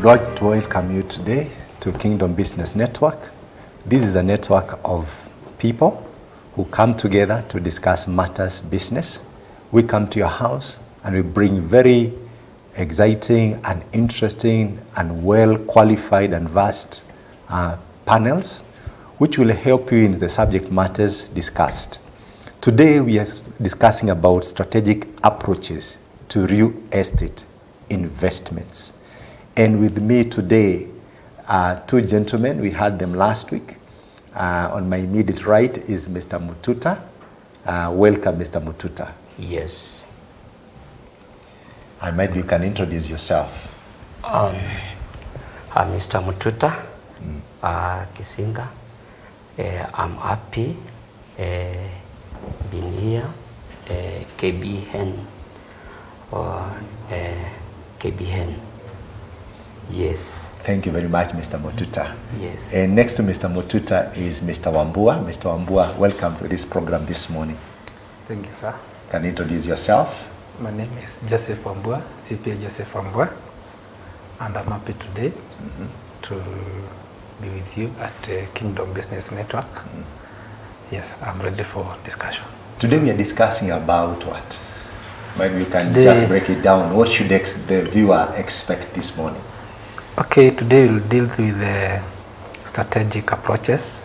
like to welcome you today to Kingdom Business Network. This is a network of people who come together to discuss matters business. We come to your house and we bring very exciting and interesting and well qualified and vast panels which will help you in the subject matters discussed. Today we are discussing about strategic approaches to real estate investments. And with me today are two gentlemen. We had them last week. On my immediate right is Mr. Mututa. Welcome, Mr. Mututa. Yes. And maybe you can introduce yourself. I'm Mr. Mututa Kisinga. I'm happy being here. KBN or KBN. Yes. Thank you very much, Mr. Mututa. Yes. And next to Mr. Mututa is Mr. Wambua. Mr. Wambua, welcome to this program this morning. Thank you, sir. Can you introduce yourself? My name is Joseph Wambua, CPA Joseph Wambua, and I'm happy today to be with you at Kingdom Business Network. Yes, I'm ready for discussion. Today we are discussing about what? Maybe you can just break it down. What should the viewer expect this morning? Okay, today we'll deal with the strategic approaches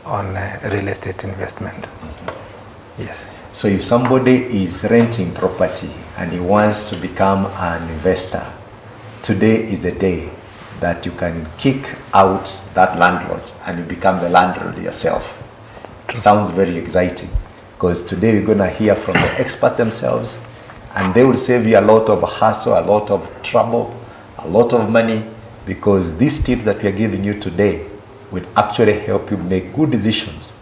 on real estate investment. Yes. So if somebody is renting property and he wants to become an investor, today is the day that you can kick out that landlord and you become the landlord yourself. Sounds very exciting, because today we're going to hear from the experts themselves, and they will save you a lot of hassle, a lot of trouble, a lot of money, because these tips that we are giving you today will actually help you make good decisions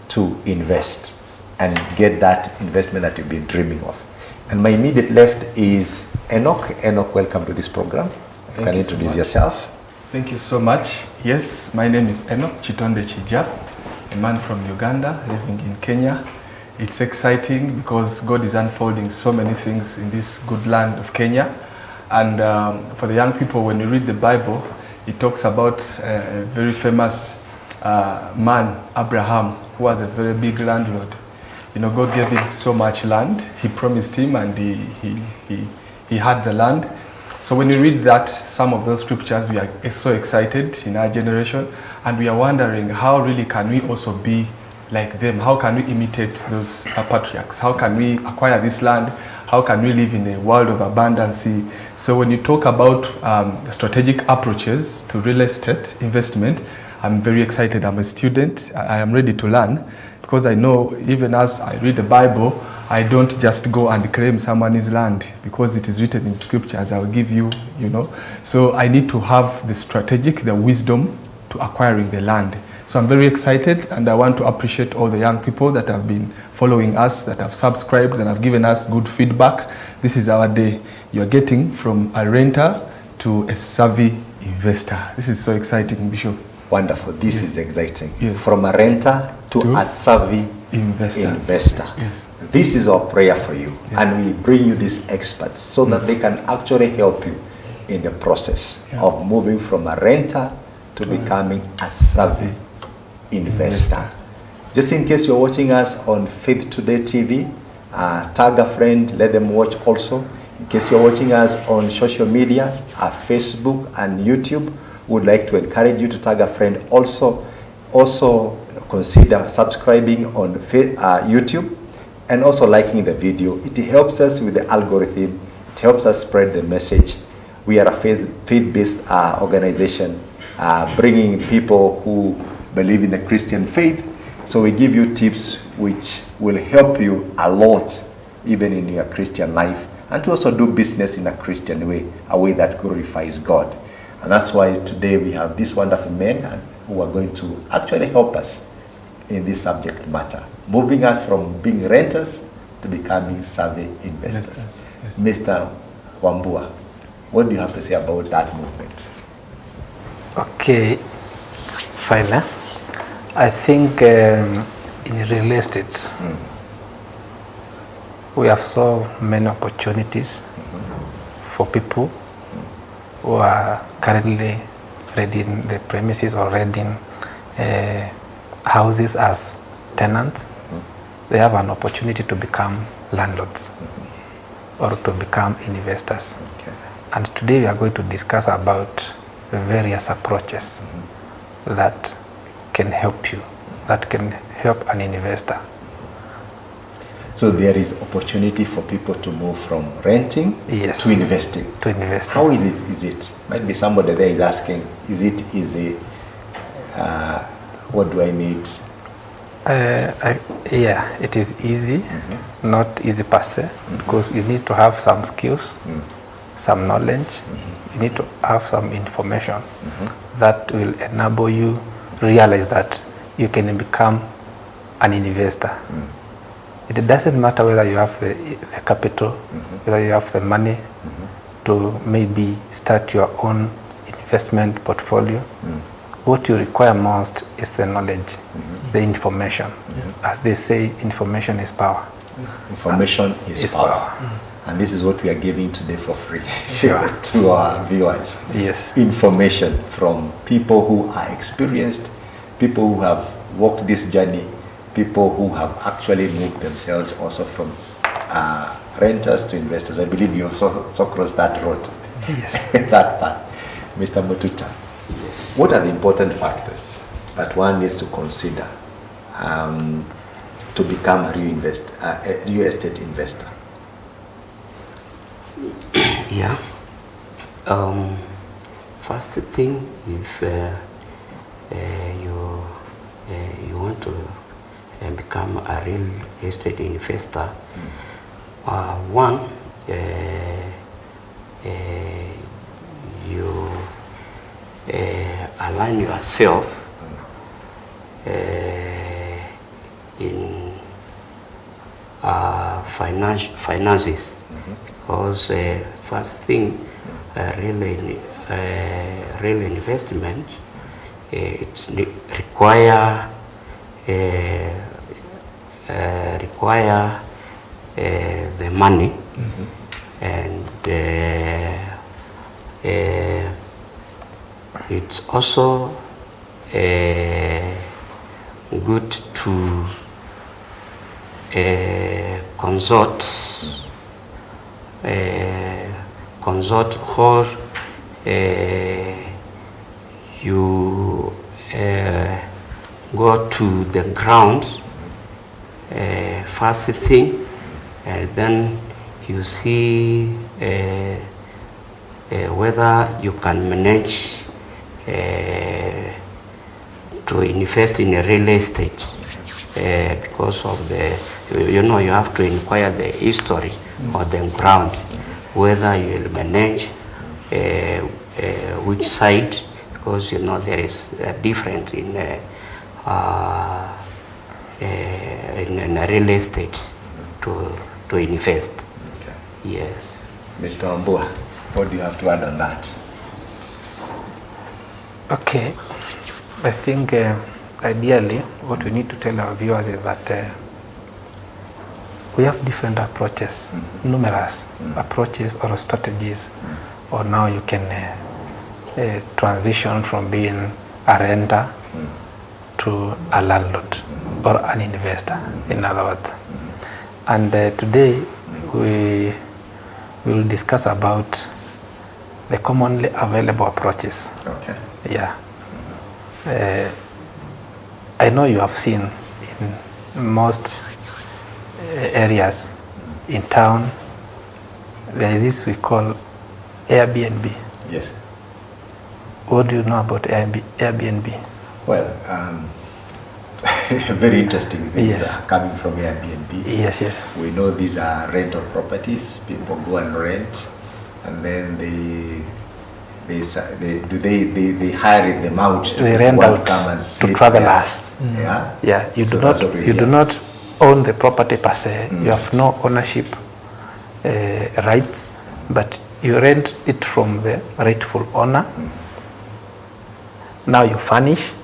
to invest and get that investment that you've been dreaming of. And my immediate left is Enoch. Enoch, welcome to this program. You can introduce yourself. Thank you so much. Yes, my name is Enoch Chitonde Chija, a man from Uganda living in Kenya. It's exciting because God is unfolding so many things in this good land of Kenya. And for the young people, when you read the Bible, it talks about a very famous man, Abraham, who was a very big landlord. You know, God gave him so much land. He promised him, and he had the land. So when you read that, some of those scriptures, we are so excited in our generation, and we are wondering how really can we also be like them? How can we imitate those patriarchs? How can we acquire this land? How can we live in a world of abundance? So when you talk about strategic approaches to real estate investment, I'm very excited. I'm a student. I am ready to learn, because I know even as I read the Bible, I don't just go and claim someone's land because it is written in scriptures. I'll give you, you know. So I need to have the wisdom to acquiring the land. So I'm very excited, and I want to appreciate all the young people that have been following us, that have subscribed, that have given us good feedback. This is our day. You're getting from a renter to a savvy investor. This is so exciting, Bishop. Wonderful. This is exciting. Yes. From a renter to a savvy investor. Yes. This is our prayer for you. Yes. And we bring you these experts so that they can actually help you in the process of moving from a renter to becoming a savvy investor. Just in case you're watching us on Faith Today TV, tag a friend, let them watch also. In case you're watching us on social media, Facebook and YouTube, we would like to encourage you to tag a friend also. Also consider subscribing on YouTube and also liking the video. It helps us with the algorithm. It helps us spread the message. We are a faith-based organization, bringing people who believe in the Christian faith. So we give you tips which will help you a lot, even in your Christian life, and to also do business in a Christian way, a way that glorifies God. And that's why today we have these wonderful men who are going to actually help us in this subject matter, moving us from being renters to becoming savvy investors. Yes. Mr. Wambua, what do you have to say about that movement? Okay, Fila. I think in real estate, we have so many opportunities for people who are currently renting the premises or renting houses as tenants, they have an opportunity to become landlords or to become investors. Okay. And today we are going to discuss about various approaches that can help you, that can help an investor. So there is opportunity for people to move from renting Yes. to investing. To investing. How is it? Might be somebody there is asking, is it easy? What do I need? Yeah, it is easy, not easy per se, because you need to have some skills, some knowledge, you need to have some information that will enable you realize that you can become an investor. It doesn't matter whether you have the capital, whether you have the money to maybe start your own investment portfolio. What you require most is the knowledge, the information. As they say, information is power. Information is power. And this is what we are giving today for free to our viewers. Yes. Information from people who are experienced, people who have walked this journey, people who have actually moved themselves also from renters to investors. I believe you also crossed that road. Yes. That part. Mr. Mututa, Yes. what are the important factors that one needs to consider to become a real estate investor? Yeah. First thing, if you want to become a real estate investor, one, you align yourself in finances, because first thing, real investment, it's require the money, and it's also good to consult how you go to the ground first thing, and then you see whether you can manage to invest in a real estate, because of the, you have to inquire the history of the ground, whether you will manage which side, because there is a difference in a real estate to invest. Okay. Yes. Mr. Wambua, what do you have to add on that? Okay, I think ideally what we need to tell our viewers is that we have different approaches, numerous approaches or strategies, or now you can transition from being a renter to a landlord or an investor, in other words. And today we will discuss about the commonly available approaches. Okay. Yeah. I know you have seen in most areas in town, there is this we call Airbnb. Yes. What do you know about Airbnb? Well, very interesting things Yes. are coming from Airbnb. Yes, yes. We know these are rental properties. People go and rent, and then they hire them out. They rent People out come and to sleep travelers. there. Yeah. Yeah, you So do that's not what we you do hear. not own the property per se. You have no ownership rights, but you rent it from the rightful owner. Now you furnish,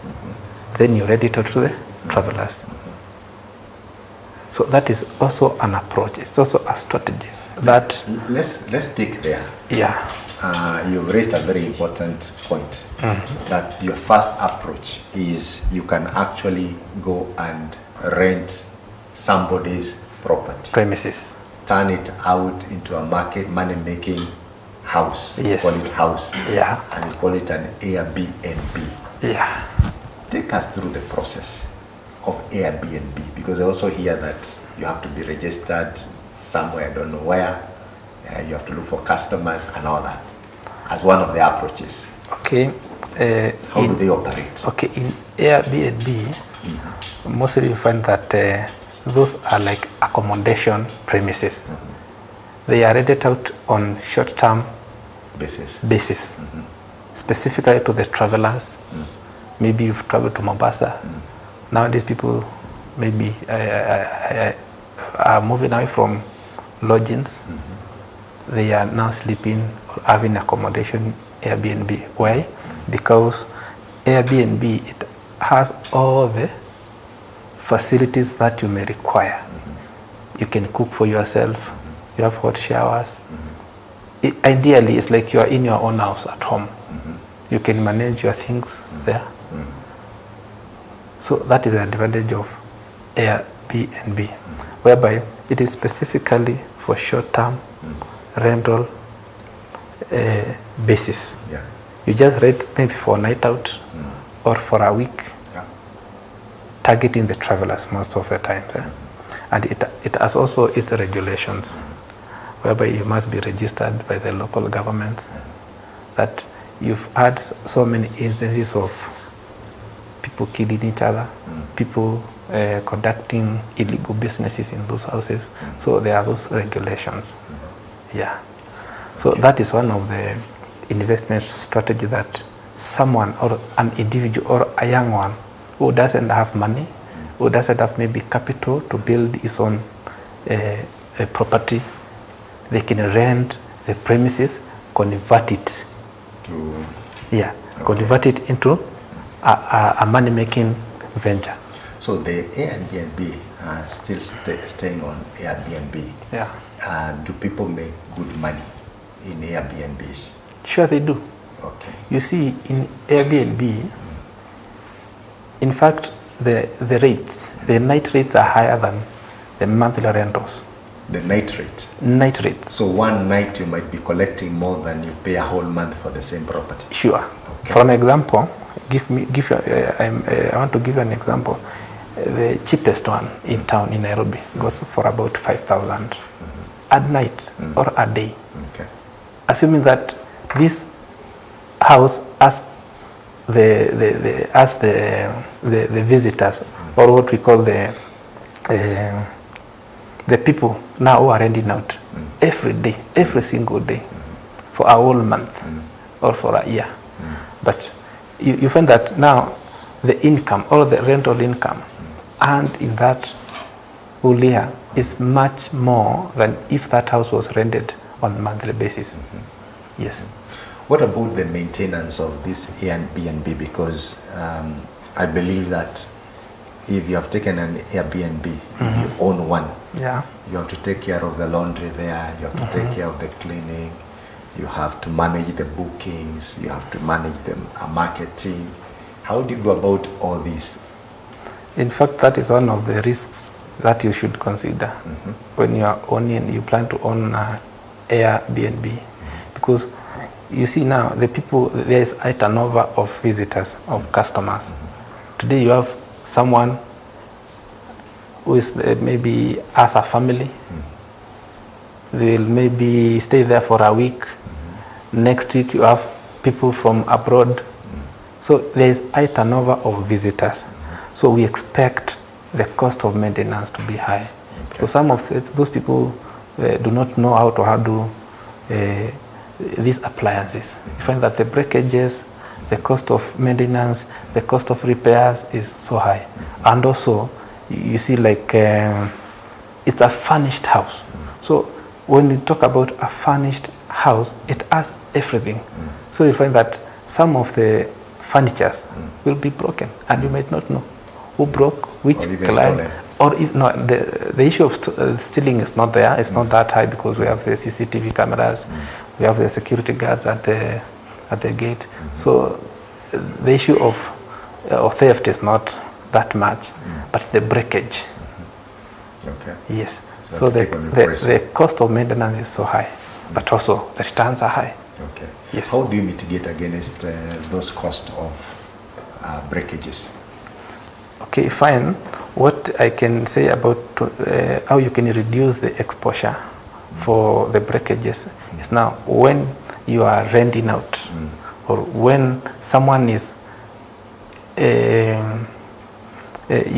then you rent it out to the travelers. So that is also an approach. It's also a strategy that Let's stick there. yeah. you've raised a very important point, that your first approach is you can actually go and rent somebody's property, Premises. turn it out into a market money-making house. Yes. Call it house. Yeah. And you call it an Airbnb. Yeah. Take us through the process of Airbnb, because I also hear that you have to be registered somewhere, I don't know where. You have to look for customers and all that as one of the approaches. Okay. How do they operate? Okay, in Airbnb, mostly you find that those are like accommodation premises. They are rented out on short-term basis, specifically to the travelers. Maybe you've traveled to Mombasa. Nowadays, people maybe are moving away from lodgings. They are now sleeping or having accommodation Airbnb. Why? Because Airbnb, it has all the facilities that you may require. You can cook for yourself. You have hot showers. Ideally, it's like you are in your own house at home. You can manage your things there. So that is the advantage of Airbnb, whereby it is specifically for short-term rental basis. Yeah. You just rent maybe for a night out or for a week, targeting the travelers most of the time. And it has also its regulations, whereby you must be registered by the local government. That you've had so many instances of people killing each other, people conducting illegal businesses in those houses. So there are those regulations. Yeah. So that is one of the investment strategy that someone or an individual or a young one who doesn't have money, who doesn't have maybe capital to build his own a property, they can rent the premises, convert it convert it into a money-making venture. So the Airbnb are still staying on Airbnb. Yeah. Do people make good money in Airbnbs? Sure they do. Okay. You see, in Airbnb, in fact, the rates, the night rates are higher than the monthly rentals. The night rate? Night rates. So one night you might be collecting more than you pay a whole month for the same property? Sure. Okay. For an example, I want to give you an example. The cheapest one in town in Nairobi goes for about 5,000 at night or a day. Okay. Assuming that this house as the visitors, or what we call the people now who are renting out every day, every single day, for a whole month or for a year. But you find that now the income or the rental income earned in that whole year is much more than if that house was rented on a monthly basis. Yes. What about the maintenance of this Airbnb? Because I believe that if you have taken an Airbnb, if you own one, you have to take care of the laundry there, you have to take care of the cleaning, you have to manage the bookings, you have to manage the marketing. How do you go about all this? In fact, that is one of the risks that you should consider when you are owning, you plan to own Airbnb. Because you see now, there is a turnover of visitors, of customers. Today you have someone who is maybe as a family. They will maybe stay there for a week. Next week you have people from abroad. So there is a turnover of visitors. So we expect the cost of maintenance to be high. So some of those people do not know how to handle these appliances. You find that the breakages, the cost of maintenance, the cost of repairs is so high. And also, you see, like, it's a furnished house. So when you talk about a furnished house, it has everything. So you find that some of the furnitures will be broken, and you might not know who broke, which client. Or if not, the issue of stealing is not there. It's not that high because we have the CCTV cameras. We have the security guards at the gate. So the issue of theft is not that much, but the breakage. Okay. Yes. So So the, keep on the, repressing. the cost of maintenance is so high, but also the returns are high. Okay. Yes. How do you mitigate against those costs of breakages? Okay, fine. What I can say about how you can reduce the exposure for the breakages is now when you are renting out or when someone is you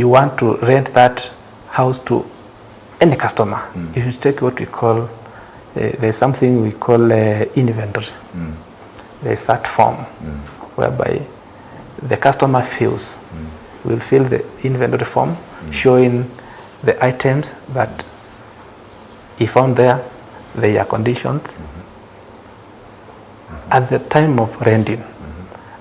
want to rent that house to any customer. You should take what we call there's something we call inventory. There's that form whereby the customer fills. Will fill the inventory form showing the items that he found there, their conditions at the time of renting.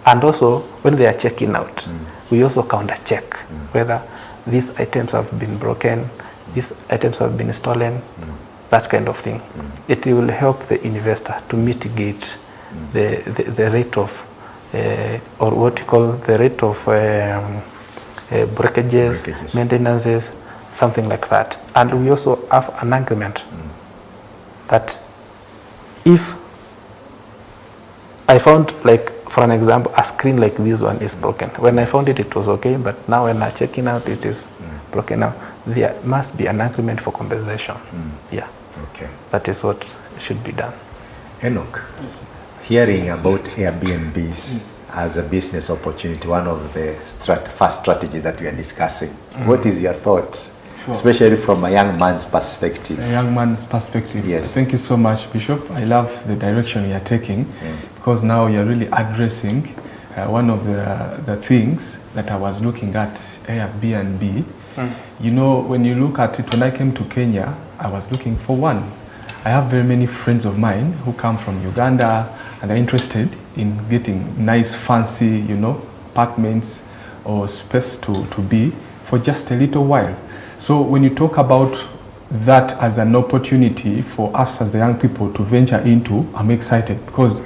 And also when they are checking out, we also counter check whether these items have been broken, these items have been stolen, that kind of thing. It will help the investor to mitigate the rate of or what you call the rate of breakages, maintenances, something like that. And we also have an agreement that if I found, like, for an example, a screen like this one is broken. When I found it, it was okay, but now when I'm checking out, it is broken now. There must be an agreement for compensation. Yeah. Okay. That is what should be done. Enoch, hearing about Airbnbs as a business opportunity, one of the first strategies that we are discussing, what is your thoughts, especially from a young man's perspective? A young man's perspective. Yes. Thank you so much, Bishop. I love the direction you are taking because now you're really addressing one of the things that I was looking at, Airbnb. You know, when you look at it, when I came to Kenya, I was looking for one. I have very many friends of mine who come from Uganda and are interested in getting nice, fancy, you know, apartments or space to be for just a little while. So when you talk about that as an opportunity for us as the young people to venture into, I'm excited because,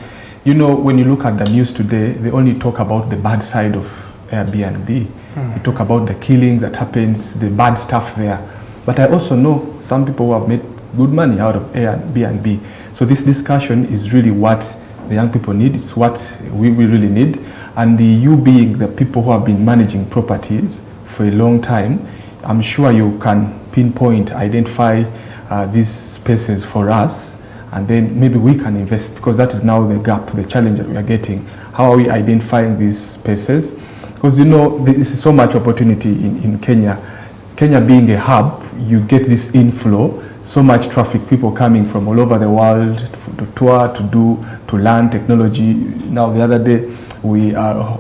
you know, when you look at the news today, they only talk about the bad side of Airbnb. They talk about the killings that happens, the bad stuff there. But I also know some people who have made good money out of Airbnb. So this discussion is really what the young people need. It's what we really need. And you being the people who have been managing properties for a long time, I'm sure you can pinpoint, identify these spaces for us, and then maybe we can invest, because that is now the gap, the challenge that we are getting. How are we identifying these spaces? Because, you know, there is so much opportunity in Kenya. Kenya being a hub, you get this inflow, so much traffic, people coming from all over the world to tour, to learn technology. Now, the other day, we are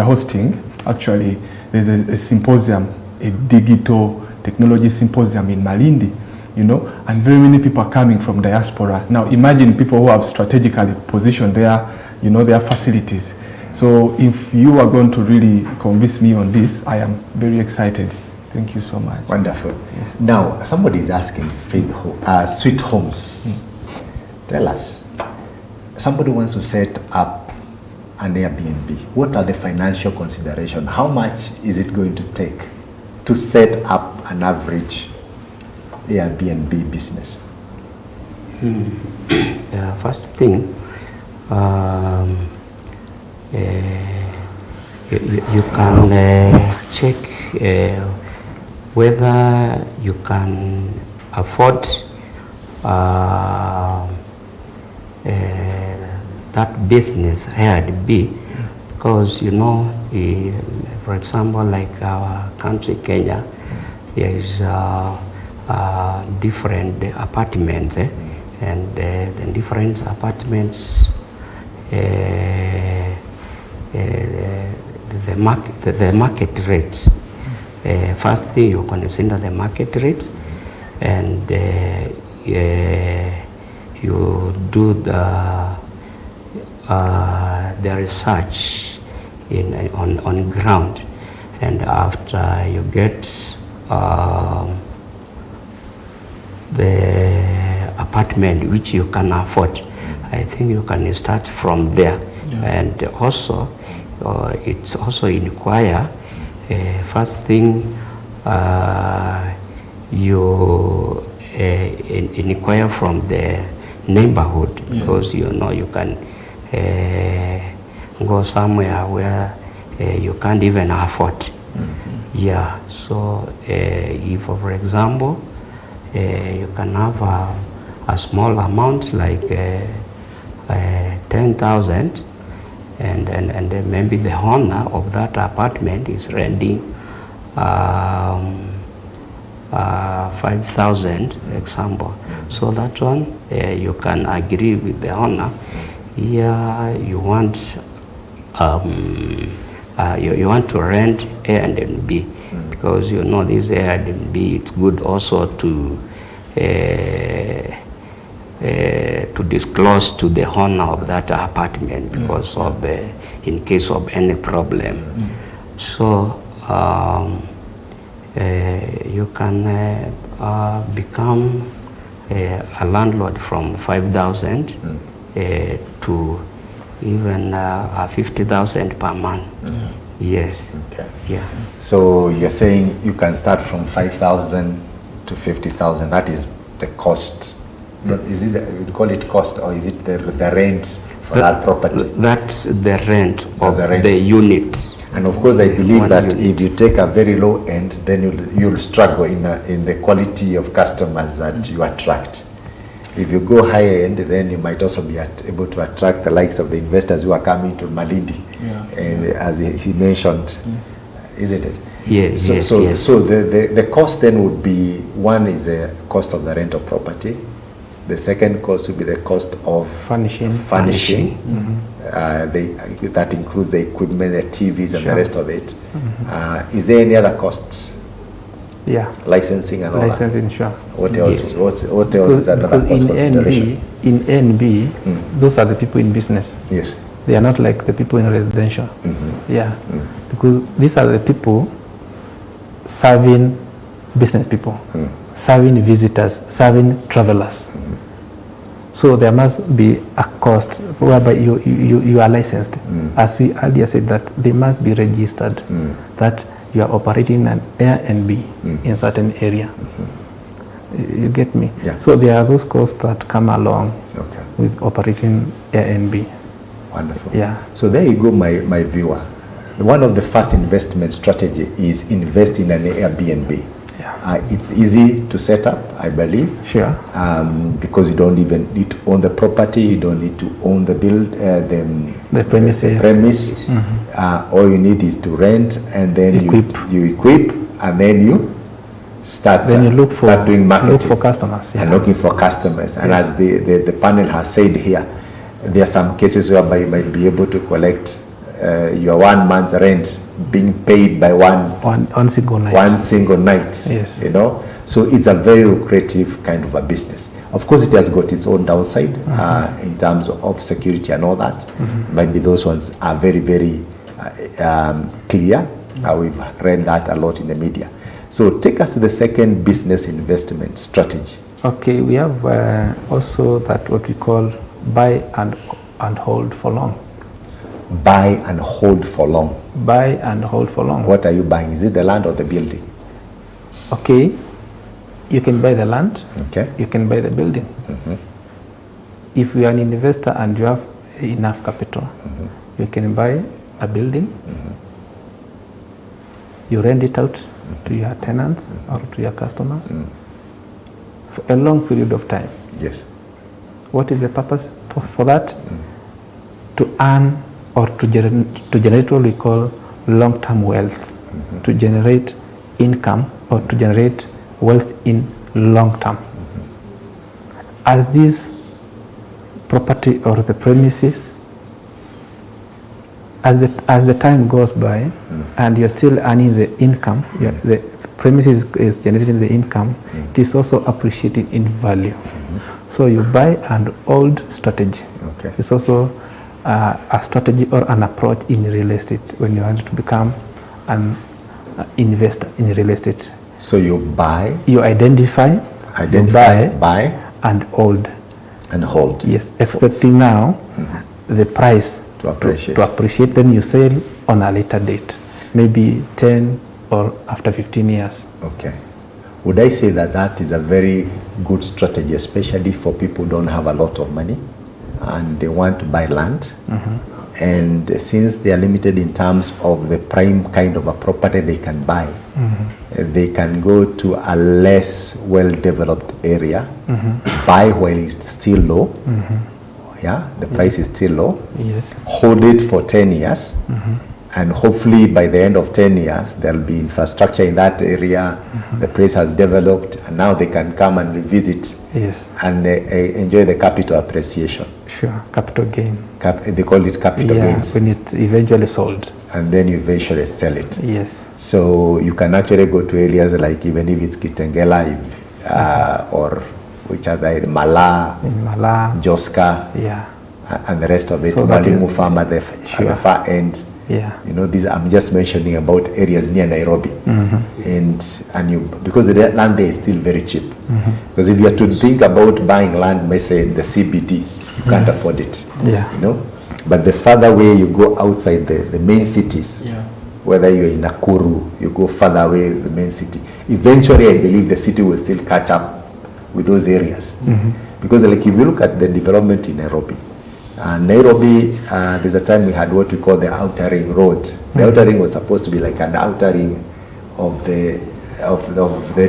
hosting, actually, there's a symposium, a digital technology symposium in Malindi, you know, and very many people are coming from diaspora. Now, imagine people who have strategically positioned their, you know, their facilities. So if you are going to really convince me on this, I am very excited. Thank you so much. Wonderful. Yes. Now, somebody is asking, Sweet Homes. Tell us, somebody wants to set up an Airbnb. What are the financial considerations? How much is it going to take to set up an average Airbnb business? First thing, you can check whether you can afford that business Airbnb, because, you know, for example, like our country, Kenya, there is different apartments, and the different apartments, the market rates. First thing, you consider the market rates, and you do the research on ground, and after you get the apartment which you can afford, I think you can start from there. And also, it's also inquire, first thing, you inquire from the neighborhood, because you know you can go somewhere where you can't even afford. Yeah, so if, for example, you can have a small amount like 10,000, and then maybe the owner of that apartment is renting 5,000 example. So that one you can agree with the owner. Yeah, you want you want to rent A and B, because you know this A and B, it's good also to disclose to the owner of that apartment, because of in case of any problem. So you can become a landlord from 5,000 to even 50,000 per month. Yes. Okay. Yeah. So you're saying you can start from 5,000 to 50,000. That is the cost. Is it you call it cost, or is it the rent for that property? That's the rent of the rent. the unit. And of course, I believe One that unit. if you take a very low end, then you'll struggle in the quality of customers that you attract. If you go higher end, then you might also be able to attract the likes of the investors who are coming to Malindi. And as he mentioned, isn't it? Yes, So, yes, so, yes. so the cost then would be, one is the cost of the rental property. The second cost would be the cost of Furnishing. That includes the equipment, the TVs, and the Sure. rest of it. Is there any other cost? Yeah. Licensing and all that? Licensing, sure. What else? Yes. What else is another cost consideration? in NB, those are the people in business. Yes. They are not like the people in residential. Yeah. Because these are the people serving business people, serving visitors, serving travelers. So there must be a cost whereby you are licensed. As we earlier said, that they must be registered, that you are operating an Airbnb in certain area. You get me? Yeah. So there are those costs that come along Okay. with operating Airbnb. Wonderful. Yeah. So there you go, my viewer. One of the first investment strategy is invest in an Airbnb. Yeah. It's easy to set up, I believe. Sure. Because you don't even need to own the property, you don't need to own the The premises. The premise. All you need is to rent, and then you equip, and then you start. Then you look start doing marketing. Look for customers. And Yeah. looking for customers. And Yes. as the panel has said here, there are some cases whereby you might be able to collect your 1 month's rent being paid by One single night. one single night. Yes. You know, so it's a very lucrative kind of a business. Of course, it has got its own downside in terms of security and all that. Maybe those ones are very, very clear. We've read that a lot in the media. So take us to the second business investment strategy. Okay, we have also that what we call buy and hold for long. Buy and hold for long. Buy and hold for long. What are you buying? Is it the land or the building? Okay, you can buy the land, Okay. you can buy the building. If you are an investor and you have enough capital, you can buy a building, you rent it out to your tenants or to your customers for a long period of time. Yes. What is the purpose for that? To earn or to generate what we call long-term wealth, to generate income or to generate wealth in long term. As this property or the premises, as the time goes by and you're still earning the income, the premises is generating the income, it is also appreciating in value. So you buy an old strategy. Okay. It's also a strategy or an approach in real estate when you want to become an investor in real estate. So you buy, You identify, you buy, buy, and hold. And hold. Yes, expecting now the price To appreciate. to appreciate, then you sell on a later date, maybe 10 or after 15 years. Okay. Would I say that that is a very good strategy, especially for people who don't have a lot of money and they want to buy land? And since they are limited in terms of the prime kind of a property they can buy, they can go to a less well-developed area, buy while it's still low. Yeah, the price is still low. Yes. Hold it for 10 years. And hopefully by the end of 10 years, there'll be infrastructure in that area. The place has developed, and now they can come and revisit Yes, and enjoy the capital appreciation. sure, capital gain. They call it capital Yeah, gains. when it eventually sold. And then you eventually sell it. Yes, So you can actually go to areas like, even if it's Kitengela, or which are there, Mala, in Mala. Joska, Yeah, and the rest of it. So that Mwalimu is- Farm at the Sure. far end. yeah. You know, these I'm just mentioning about areas near Nairobi, and you, because the land there is still very cheap. Because if you are to think about buying land, may say in the CBD, you can't afford it. Yeah. You know, but the further away you go outside the main cities, whether you're in Nakuru, you go further away the main city. Eventually, I believe the city will still catch up with those areas, because like if you look at the development in Nairobi. Nairobi, there's a time we had what we call the outer ring road. The outer ring was supposed to be like an outer ring of the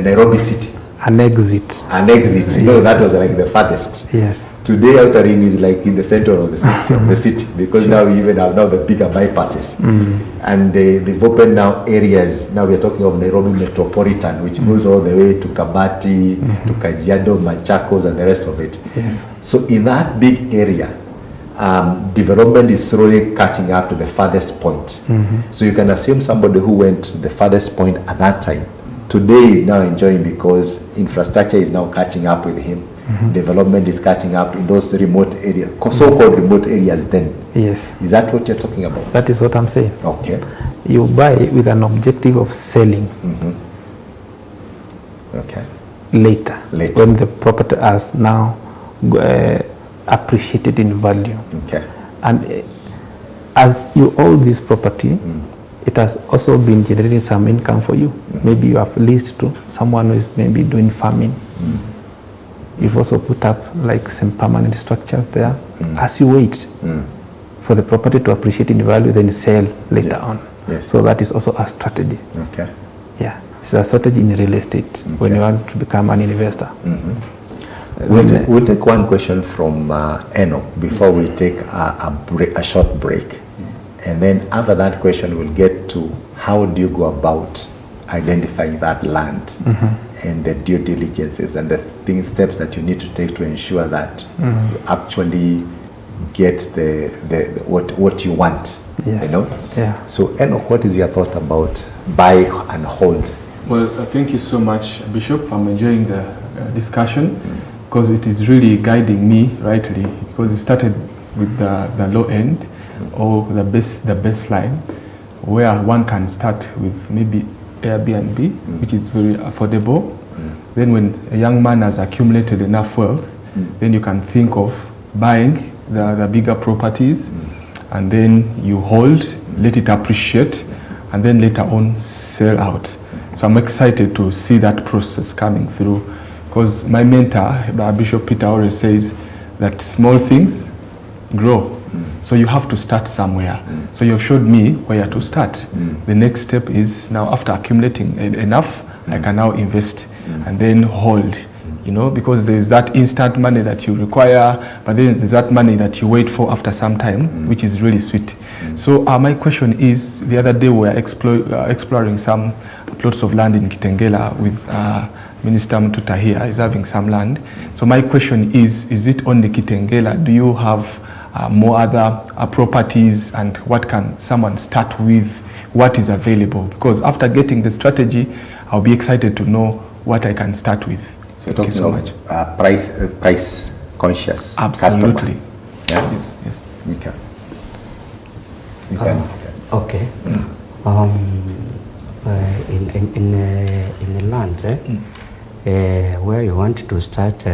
Nairobi city. An exit. An exit. No, that was like the farthest. Yes. Today, outer ring is like in the center of the city, because now we even have now the bigger bypasses, and they've opened now areas. Now we're talking of Nairobi Metropolitan, which goes all the way to Kabati, to Kajiado, Machakos, and the rest of it. Yes. So in that big area, development is slowly catching up to the farthest point. So you can assume somebody who went to the farthest point at that time, today is now enjoying, because infrastructure is now catching up with him. Development is catching up in those remote areas, so-called remote areas then. Yes. Is that what you're talking about? That is what I'm saying. Okay. You buy with an objective of selling Okay. later, Later. when the property has now appreciated in value. Okay. And as you own this property, it has also been generating some income for you. Maybe you have leased to someone who is maybe doing farming. You've also put up like some permanent structures there. As you wait for the property to appreciate in value, then sell later Yes. on. Yes. So that is also a strategy. Okay. Yeah, it's a strategy in real estate when you want to become an investor. We'll take one question from Enoch before we take a short break. And then after that question, we'll get to how do you go about identifying that land and the due diligences and the steps that you need to take to ensure that you actually get what you want. Yes. You know? Yeah. So Enoch, what is your thought about buy and hold? Well, thank you so much, Bishop. I'm enjoying the discussion because it is really guiding me rightly, because it started with the low end or the baseline, where one can start with maybe Airbnb, which is very affordable. Then when a young man has accumulated enough wealth, then you can think of buying the bigger properties, and then you hold, let it appreciate, and then later on sell out. So I'm excited to see that process coming through, because my mentor, Bishop Peter, always says that small things grow. So you have to start somewhere. So you've showed me where to start. The next step is now, after accumulating enough, I can now invest and then hold, you know, because there's that instant money that you require, but then there's that money that you wait for after some time, which is really sweet. So my question is, the other day we were exploring some plots of land in Kitengela with Minister Mtuta here is having some land. So my question is it only Kitengela? Do you have more other properties, and what can someone start with? What is available? Because after getting the strategy, I'll be excited to know what I can start with. So Thank you so much. Price conscious Absolutely. customer. Yeah? Yes, yes. Okay. You can. Okay. In the land where you want to start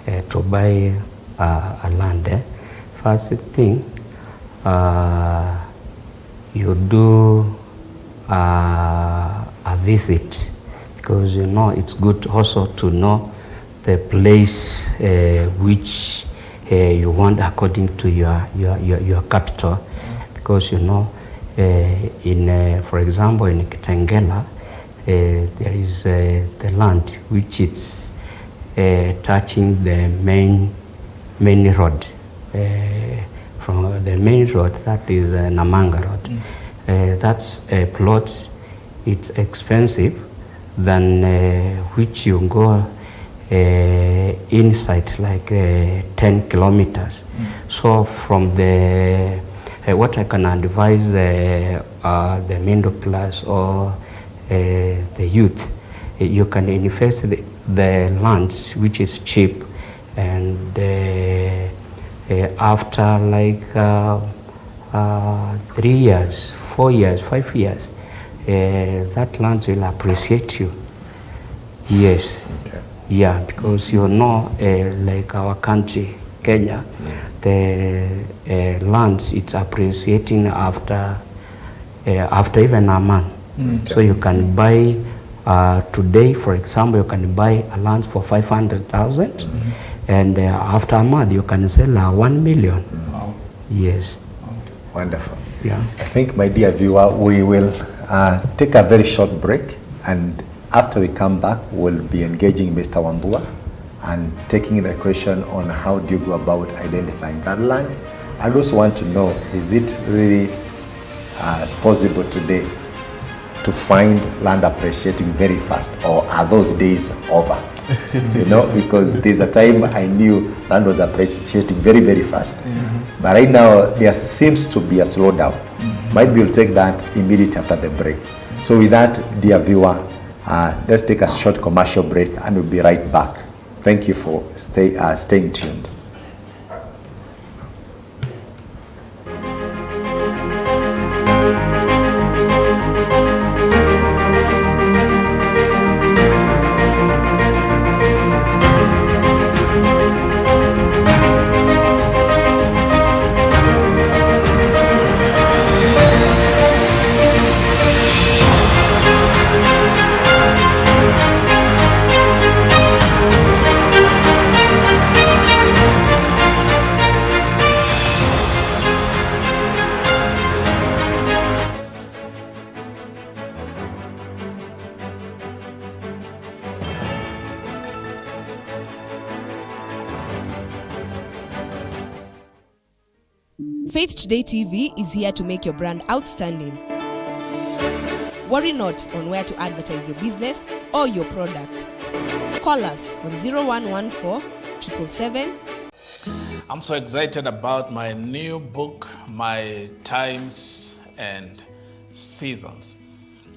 to buy a land. First thing, you do a visit, because you know it's good also to know the place which you want according to your capital, because you know in for example in Kitengela there is the land which is touching the main road. From the main road, that is Namanga Road. That's a plot. It's expensive than which you go inside like 10 kilometers. So from the what I can advise the middle class or the youth, you can invest the lands which is cheap, and after like 3 years, 4 years, 5 years, that land will appreciate you. Yes. Okay. Yeah, because you know, like our country, Kenya, the lands, it's appreciating after even a month. So you can buy today, for example, you can buy a land for 500,000, and after a month you can sell 1 million. Wow. Yes. Wonderful. Yeah. I think, my dear viewer, we will take a very short break, and after we come back, we'll be engaging Mr. Wambua and taking the question on how do you go about identifying that land. I also want to know, is it really possible today to find land appreciating very fast, or are those days over? You know, because there's a time I knew land was appreciating very, very fast. But right now, there seems to be a slowdown. Might be we'll take that immediately after the break. So with that, dear viewer, let's take a short commercial break and we'll be right back. Thank you for staying tuned. Faith Today TV is here to make your brand outstanding. Worry not on where to advertise your business or your product. Call us on 0114 777. I'm so excited about my new book, My Times and Seasons.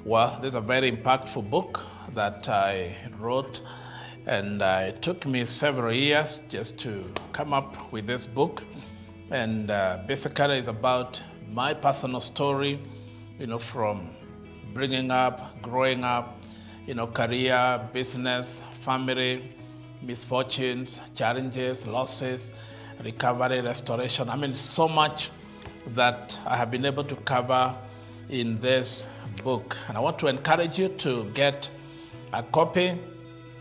Well, this is a very impactful book that I wrote, and it took me several years just to come up with this book. And basically it's about my personal story, you know, from bringing up, growing up, you know, career, business, family, misfortunes, challenges, losses, recovery, restoration. I mean, so much that I have been able to cover in this book. And I want to encourage you to get a copy.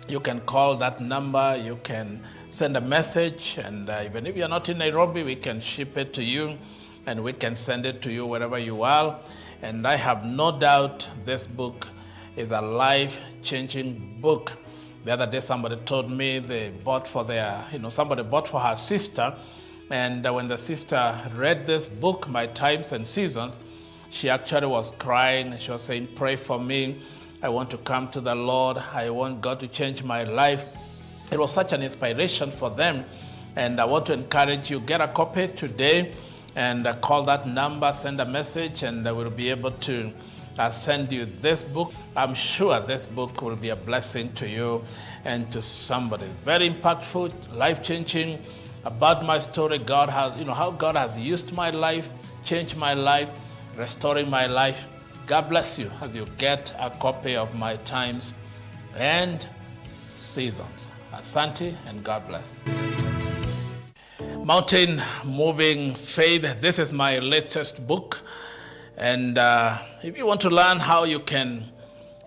You can call that number, you can send a message, and even if you're not in Nairobi, we can ship it to you and we can send it to you wherever you are. And I have no doubt this book is a life-changing book. The other day somebody told me they bought for somebody bought for her sister, and when the sister read this book, My Times and Seasons, she actually was crying. She was saying, "Pray for me. I want to come to the Lord. I want God to change my life." It was such an inspiration for them, and I want to encourage you, get a copy today and call that number, send a message, and we'll be able to send you this book. I'm sure this book will be a blessing to you and to somebody. Very impactful, life-changing, about my story. God has, how God has used my life, changed my life, restoring my life. God bless you as you get a copy of My Times and Seasons. Asante and God bless. Mountain Moving Faith. This is my latest book. And if you want to learn how you can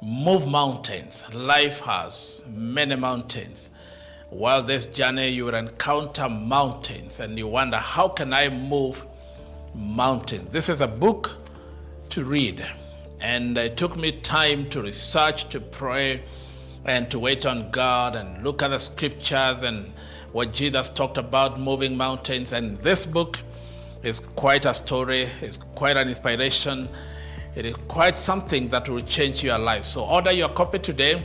move mountains, life has many mountains. While this journey, you will encounter mountains and you wonder, how can I move mountains? This is a book to read. And it took me time to research, to pray, and to wait on God and look at the scriptures and what Jesus talked about moving mountains. And this book is quite a story, it's quite an inspiration. It is quite something that will change your life. So order your copy today.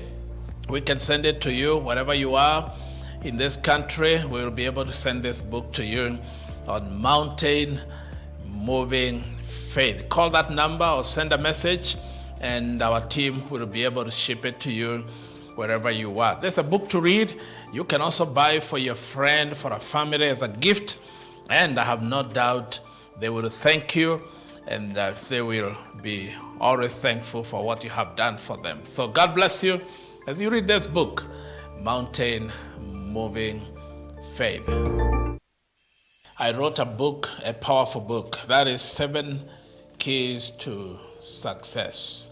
We can send it to you wherever you are in this country. We will be able to send this book to you on Mountain Moving Faith. Call that number or send a message and our team will be able to ship it to you wherever you are. There's a book to read. You can also buy for your friend, for a family as a gift. And I have no doubt they will thank you and that they will be always thankful for what you have done for them. So God bless you as you read this book, Mountain Moving Faith. I wrote a book, a powerful book, that is 7 Keys to Success.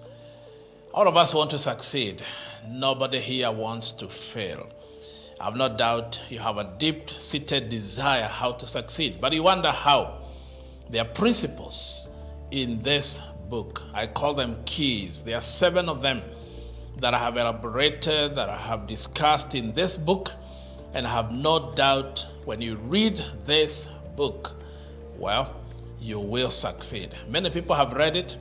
All of us want to succeed. Nobody here wants to fail. I have no doubt you have a deep-seated desire how to succeed, but you wonder how. There are principles in this book. I call them keys. There are 7 of them that I have elaborated, that I have discussed in this book, and I have no doubt when you read this book, well, you will succeed. Many people have read it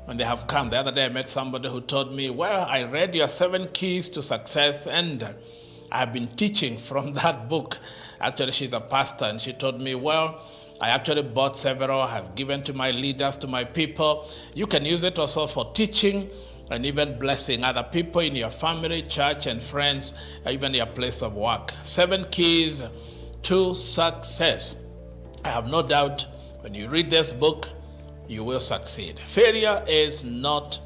and they have come. The other day I met somebody who told me, well, I read your 7 keys to success and I have been teaching from that book. Actually, she's a pastor and she told me, well, I actually bought several, I have given to my leaders, to my people. You can use it also for teaching and even blessing other people in your family, church, and friends, even your place of work. 7 keys to success. I have no doubt when you read this book, you will succeed. Failure is not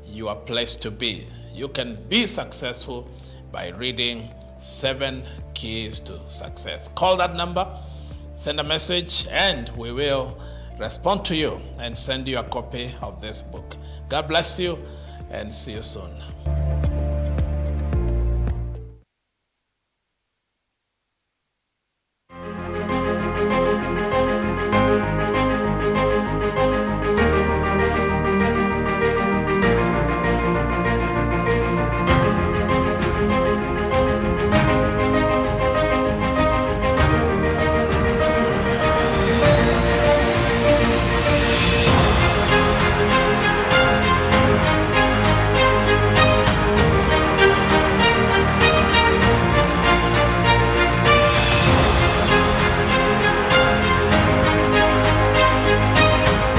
your place to be. You can be successful by reading 7 keys to success. Call that number, send a message, and we will respond to you and send you a copy of this book. God bless you and see you soon.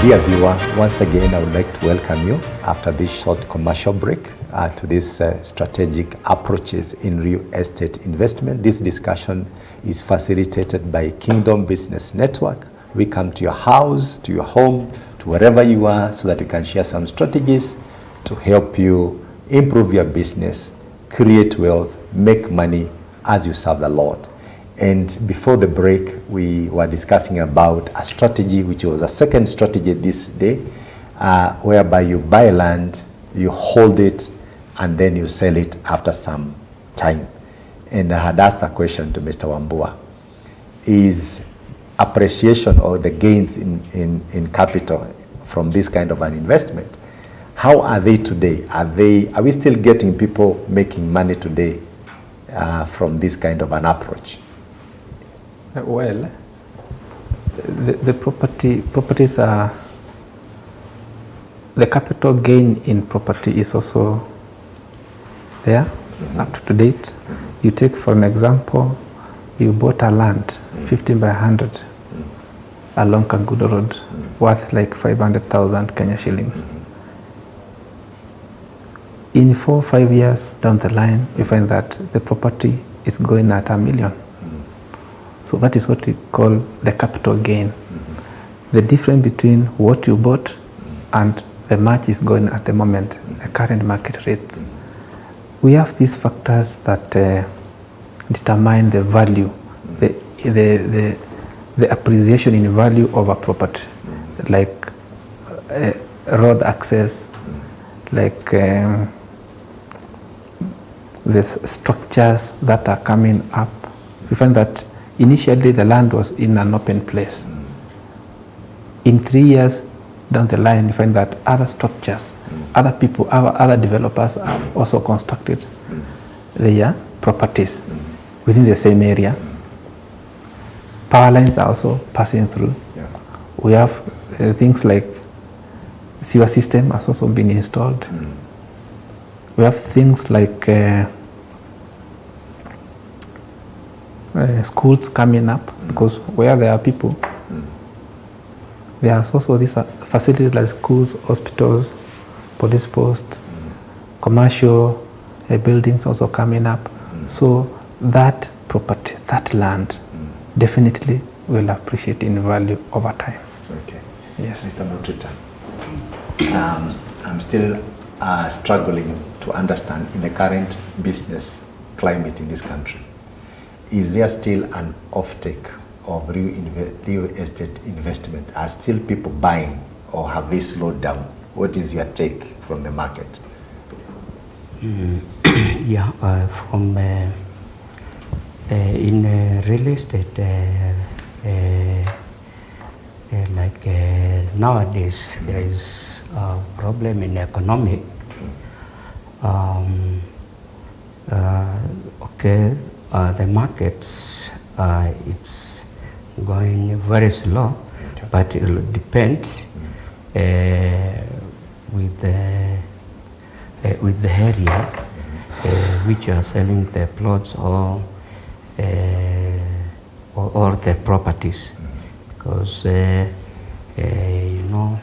Dear viewer, once again, I would like to welcome you after this short commercial break to this strategic approaches in real estate investment. This discussion is facilitated by Kingdom Business Network. We come to your house, to your home, to wherever you are so that we can share some strategies to help you improve your business, create wealth, make money as you serve the Lord. And before the break, we were discussing about a strategy, which was a second strategy this day, whereby you buy land, you hold it, and then you sell it after some time. And I had asked a question to Mr. Wambua. Is appreciation or the gains in capital from this kind of an investment, how are they today? Are we still getting people making money today from this kind of an approach? Well, the properties are, the capital gain in property is also there, up to date. You take, for an example, you bought a land, 15 by 100, along Kangudo Road, worth like 500,000 Kenya shillings. In 4 or 5 years down the line, you find that the property is going at $1 million. So that is what we call the capital gain. The difference between what you bought and the much is going at the moment, the current market rates. We have these factors that determine the value, the appreciation in value of a property, like road access, like the structures that are coming up. We find that initially the land was in an open place. In 3 years down the line, you find that other structures, other people, other developers have also constructed their properties within the same area. Power lines are also passing through. Yeah. We have things like sewer system has also been installed. We have things like schools coming up, because where there are people, there are also these facilities like schools, hospitals, police posts, commercial buildings also coming up. So that property, that land, definitely will appreciate in value over time. Okay. Yes. Mr. Mututa, I'm still struggling to understand in the current business climate in this country. Is there still an offtake of real estate investment? Are still people buying, or have they slowed down? What is your take from the market? Yeah, from in real estate, like nowadays there is a problem in economy. Okay, the markets, it's going very slow, Okay. but it will depend with the area which you are selling the plots or the properties, because you know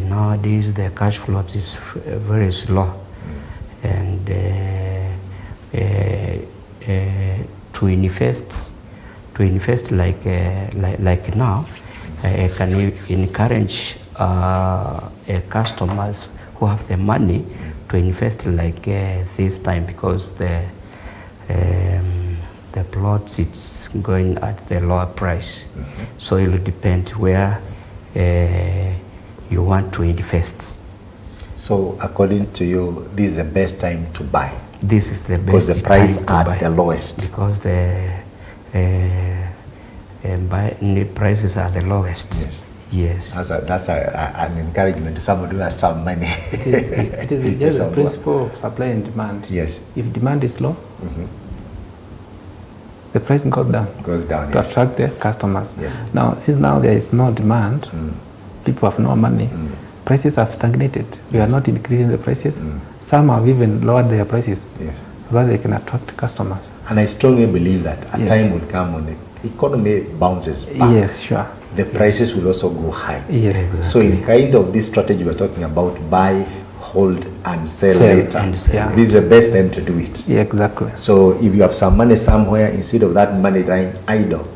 nowadays the cash flow is very slow, and to invest like now, I can encourage customers who have the money to invest like this time, because the plots, it's going at the lower price. So it will depend where you want to invest. So according to you, this is the best time to buy? This is the best Because the price time to at buy, the lowest. because the prices are the lowest. Yes. Yes. That's an encouragement to somebody who has some money. It is just the principle of supply and demand. Yes. If demand is low, the price goes down. Goes down, To yes. attract the customers. Yes. Now, since now there is no demand, people have no money, prices have stagnated. We are not increasing the prices. Some have even lowered their prices Yes. so that they can attract customers. And I strongly believe that a Yes. time will come when the economy bounces back. Yes, sure. The prices will also go high. Yes. So in kind of this strategy we're talking about, buy, hold, and sell Sell later. and sell. Yeah. This is the best time to do it. Yeah, exactly. So if you have some money somewhere, instead of that money lying idle,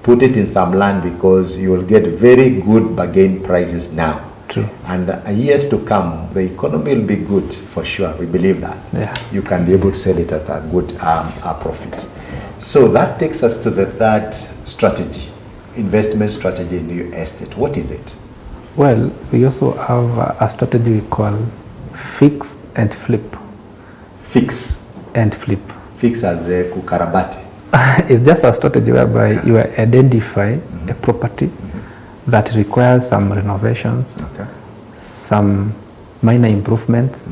put it in some land, because you will get very good bargain prices now. True. And years to come, the economy will be good for sure. We believe that. Yeah. You can be able to sell it at a good profit. So that takes us to the third strategy, investment strategy in real estate. What is it? Well, we also have a strategy we call fix and flip. Fix. And flip. Fix as a kukarabati. It's just a strategy whereby you identify a property that requires some renovations, Okay. some minor improvements.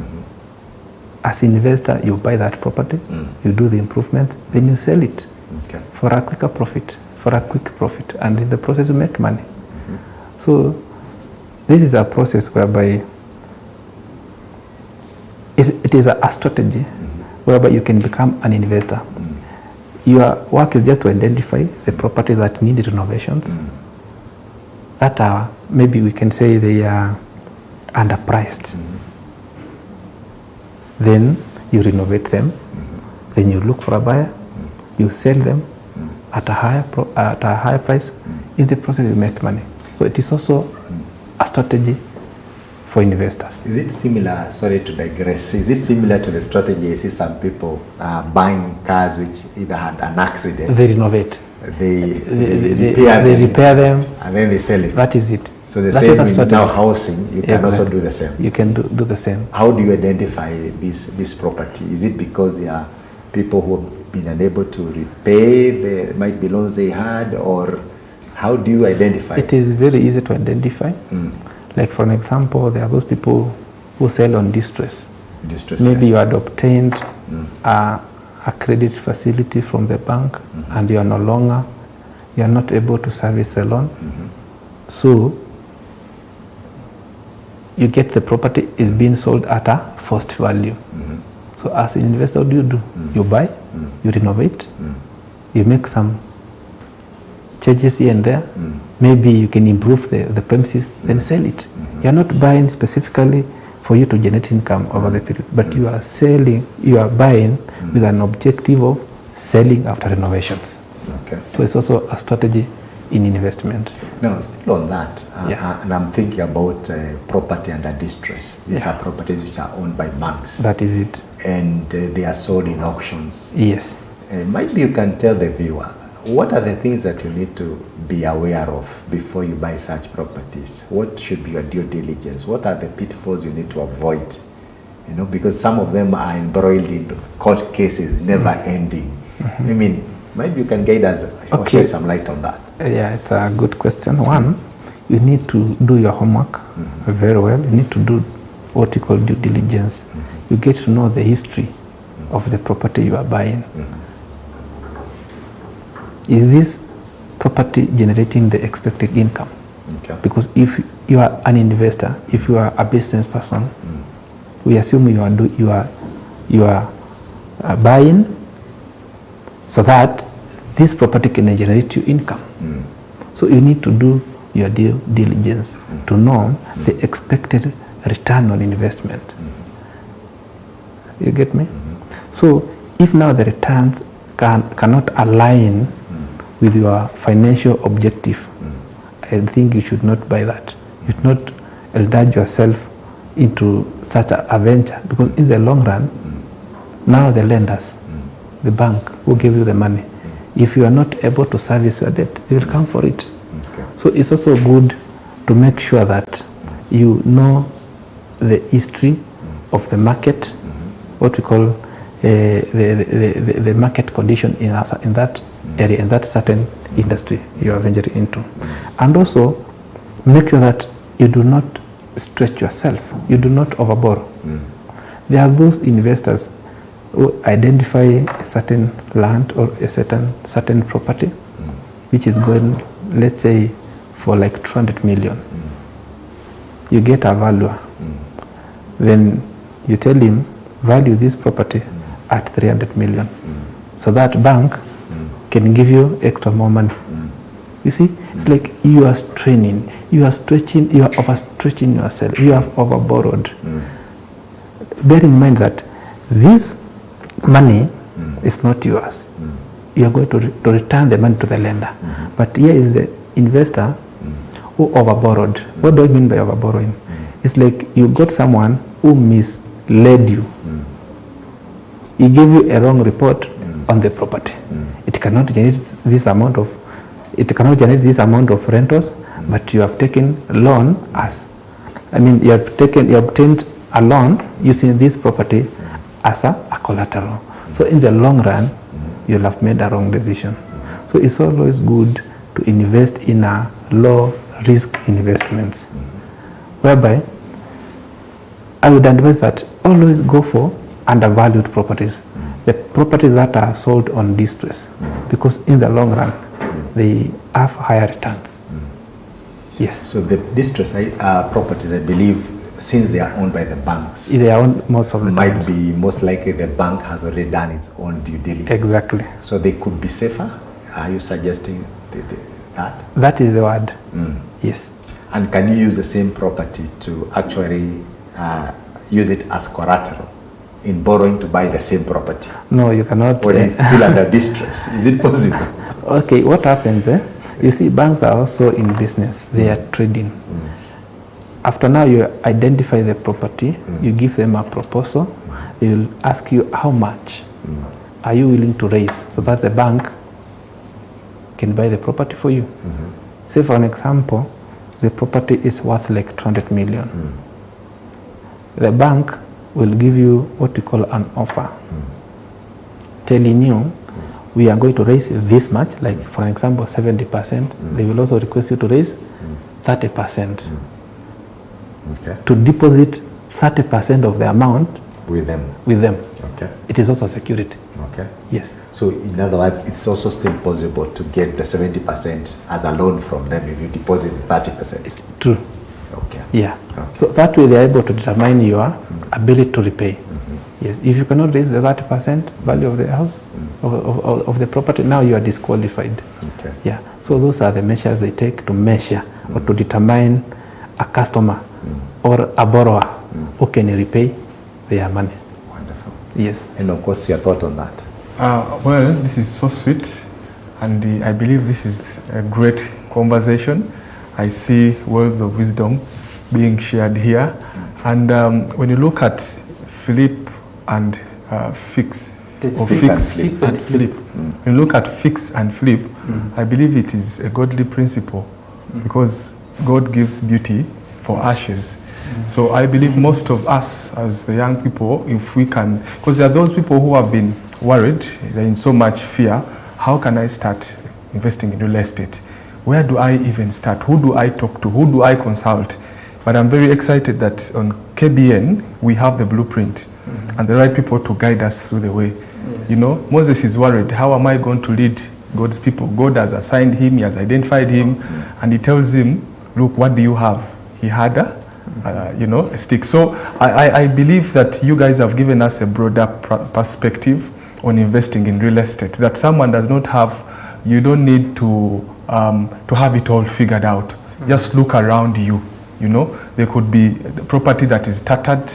As an investor, you buy that property, you do the improvements, then you sell it Okay. for a quicker profit, and in the process you make money. So this is a process whereby it is a strategy whereby you can become an investor. Your work is just to identify the property that need renovations, that are, maybe we can say they are underpriced. Then you renovate them, then you look for a buyer, you sell them at a higher price. In the process you make money. So it is also a strategy for investors. Is it similar, sorry to digress, is it similar to the strategy I see some people buying cars which either had an accident? They renovate. They repair them. And then they sell it. That is it. So the That same is a in strategy. now housing, you can also Exactly. do the same. You can do the same. How do you identify this property? Is it because there are people who have been unable to repay the might be loans they had, or how do you identify? It is very easy to identify. Like for an example, there are those people who sell on distress. Distress, Maybe yes. you had obtained a credit facility from the bank and you are no longer, you are not able to service the loan. So you get the property is being sold at a first value. So as an investor, what do? You buy, you renovate, you make some changes here and there. Maybe you can improve the premises, then sell it. You are not buying specifically for you to generate income over the period, but you are selling, you are buying with an objective of selling after renovations. Okay. So it's also a strategy in investment. No, still on that, Yeah. and I'm thinking about property under distress. These Yeah. are properties which are owned by banks, That is it. and they are sold in auctions. Yes. Maybe you can tell the viewer, what are the things that you need to be aware of before you buy such properties? What should be your due diligence? What are the pitfalls you need to avoid? You know, because some of them are embroiled in court cases, never ending. I mean, maybe you can guide us or Okay. shed some light on that. Yeah, it's a good question. One, you need to do your homework very well. You need to do what you call due diligence. You get to know the history of the property you are buying. Is this property generating the expected income? Okay. Because if you are an investor, if you are a business person, we assume you are buying so that this property can generate you income. So you need to do your due diligence to know the expected return on investment. You get me? So if now the returns cannot align with your financial objective, I think you should not buy that. You should not indulge yourself into such a venture, because in the long run, now the lenders, the bank who give you the money, if you are not able to service your debt, they will come for it. Okay. So it's also good to make sure that you know the history of the market, what we call the market condition in that area, in that certain industry you are venturing into. And also make sure that you do not stretch yourself, you do not overborrow. There are those investors who identify a certain land or a certain property which is going, let's say, for like 200 million. You get a valuer, then you tell him, value this property at 300 million. So that bank can give you extra more money. You see, it's like you are straining, you are stretching, you are overstretching yourself, you have overborrowed. Bear in mind that this money is not yours. You are going to return the money to the lender. But here is the investor who overborrowed. What do I mean by overborrowing? It's like you got someone who misled you. He gave you a wrong report on the property. It cannot generate this amount of rentals, but you have taken a loan you obtained a loan using this property as a collateral. So in the long run, you'll have made a wrong decision. So it's always good to invest in a low risk investments, whereby I would advise that always go for undervalued properties, the properties that are sold on distress, because in the long run, they have higher returns. Yes. So the distress properties, I believe, since they are owned by the banks, They are owned most of the might times. be most likely the bank has already done its own due diligence. Exactly. So they could be safer. Are you suggesting that? That is the word. Yes. And can you use the same property to actually use it as collateral in borrowing to buy the same property No, you cannot. when it's still under distress? Is it possible? Okay, what happens? You see, banks are also in business. They are trading. After now you identify the property, you give them a proposal, they will ask you how much are you willing to raise so that the bank can buy the property for you. Say for an example, the property is worth like 200 million. The bank will give you what we call an offer, telling you we are going to raise this much, like for example 70%. They will also request you to raise 30%. Okay. To deposit 30% of the amount With them. Okay. It is also security. Okay. Yes. So in other words, it's also still possible to get the 70% as a loan from them if you deposit 30%. It's true. Okay. Yeah. Okay. So that way they are able to determine your ability to repay. Yes. If you cannot raise the 30% value of the house, of the property, now you are disqualified. Okay. Yeah. So those are the measures they take to measure or to determine a customer or a borrower who can repay their money. Wonderful. Yes. And of course, your thought on that? Well, this is so sweet, and I believe this is a great conversation. I see words of wisdom being shared here. And when you look at flip and fix, or Fix and flip. When you look at fix and flip, I believe it is a godly principle because God gives beauty for ashes. So I believe most of us as the young people, if we can, because there are those people who have been worried, they're in so much fear, how can I start investing in real estate? Where do I even start? Who do I talk to? Who do I consult? But I'm very excited that on KBN, we have the blueprint and the right people to guide us through the way. Yes. You know, Moses is worried, how am I going to lead God's people? God has assigned him, he has identified him, and he tells him, look, what do you have? He had a stick. So I believe that you guys have given us a broader perspective on investing in real estate, that someone does not have, you don't need to have it all figured out. Just look around you. You know, there could be a property that is tattered,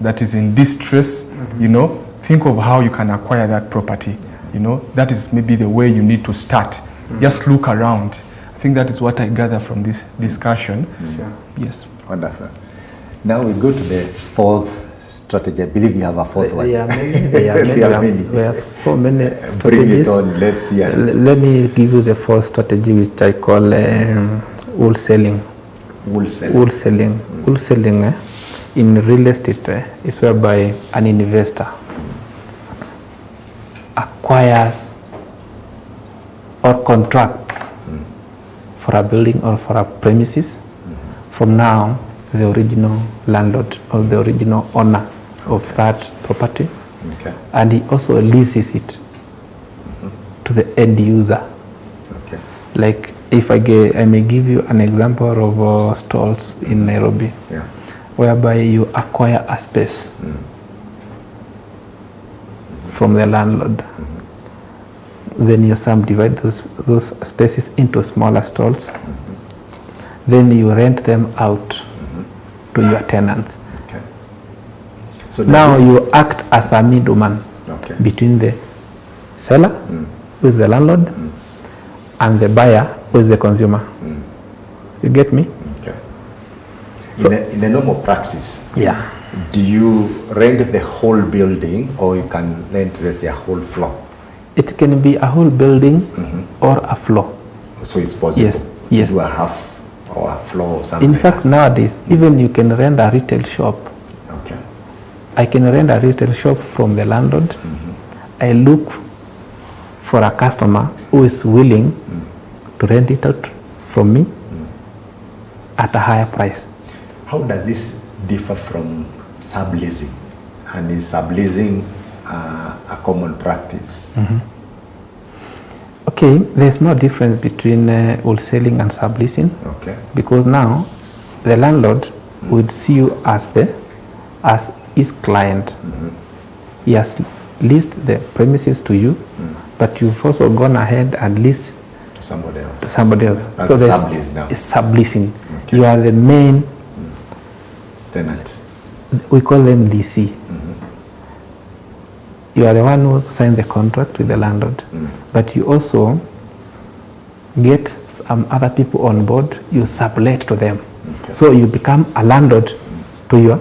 that is in distress, you know, think of how you can acquire that property. You know, that is maybe the way you need to start. Just look around. I think that is what I gather from this discussion. Sure. Yes. Wonderful. Now we go to the fourth strategy. I believe you have a fourth one. There are many. We have so many strategies. Bring it on. Let's hear. Let me give you the fourth strategy, which I call wholesaling. Wholesaling. Wholesaling in real estate is whereby an investor acquires or contracts for a building or for a premises from now the original landlord or the original owner of that property. Okay. And he also leases it to the end user. Okay. Like if I may give you an example of stalls in Nairobi, whereby you acquire a space from the landlord. Then you subdivide those spaces into smaller stalls. Then you rent them out to your tenants. Okay. So now you act as a middleman between the seller with the landlord and the buyer with the consumer. You get me? Okay. So, in a normal practice, do you rent the whole building or you can rent, let's say, a whole floor? It can be a whole building or a floor. So it's possible yes. to do a half or a floor or something. In fact, nowadays, even you can rent a retail shop. Okay. I can rent a retail shop from the landlord. I look for a customer who is willing to rent it out from me at a higher price. How does this differ from subleasing? And is subleasing a common practice? Okay, there's no difference between wholesaling and subleasing. Okay. Because now the landlord would see you as his client. He has leased the premises to you, but you've also gone ahead and leased to somebody else. To somebody else. That's So there's sublease now. It's subleasing. Okay. You are the main tenant. We call them DC. You are the one who signed the contract with the landlord, but you also get some other people on board, you sublet to them. So you become a landlord to your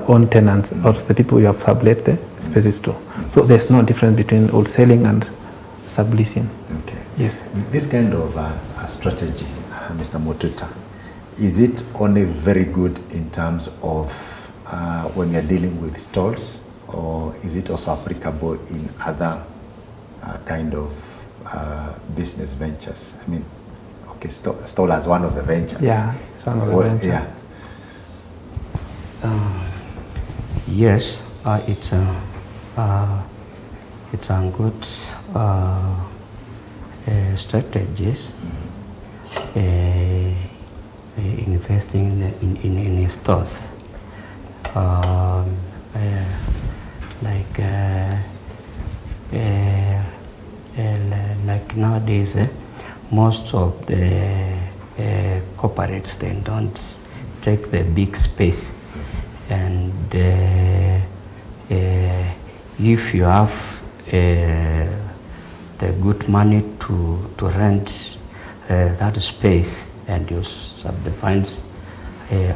own tenants or to the people you have sublet the spaces to. So there's no difference between wholesaling and subleasing. Okay. Yes. This kind of strategy, Mr. Mututa, is it only very good in terms of when you're dealing with stalls, or is it also applicable in other kind of business ventures? I mean, okay, stall as one of the ventures. Yeah, it's one of the ventures. Yeah. Yes, it's a good strategies. Investing in stores, like nowadays, most of the corporates, they don't take the big space, and if you have the good money to rent that space, and you subdivide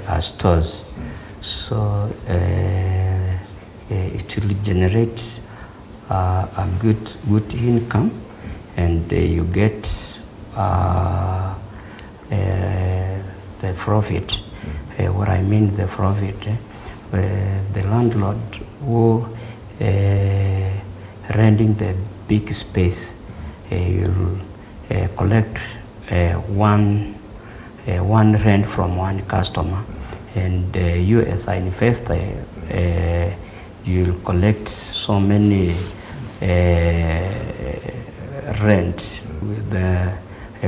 as stores, so it will generate a good income, and you get the profit. What I mean the profit, the landlord who renting the big space, you'll collect one rent from one customer, and you as an investor, you'll collect so many rent with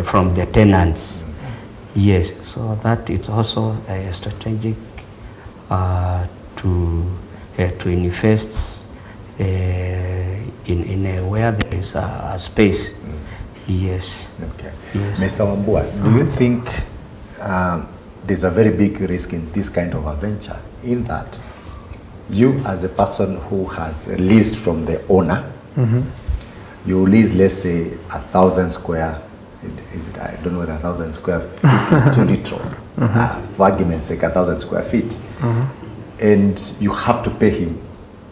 from the tenants. Yes, so that it's also a strategic to invest in where there is a space. Yes. Okay. Yes. Mr. Wambua, do you think there's a very big risk in this kind of a venture, in that you as a person who has leased from the owner, you lease, let's say, 1,000 square, I don't know whether 1,000 square feet is too little, for argument's sake, 1,000 square feet, and you have to pay him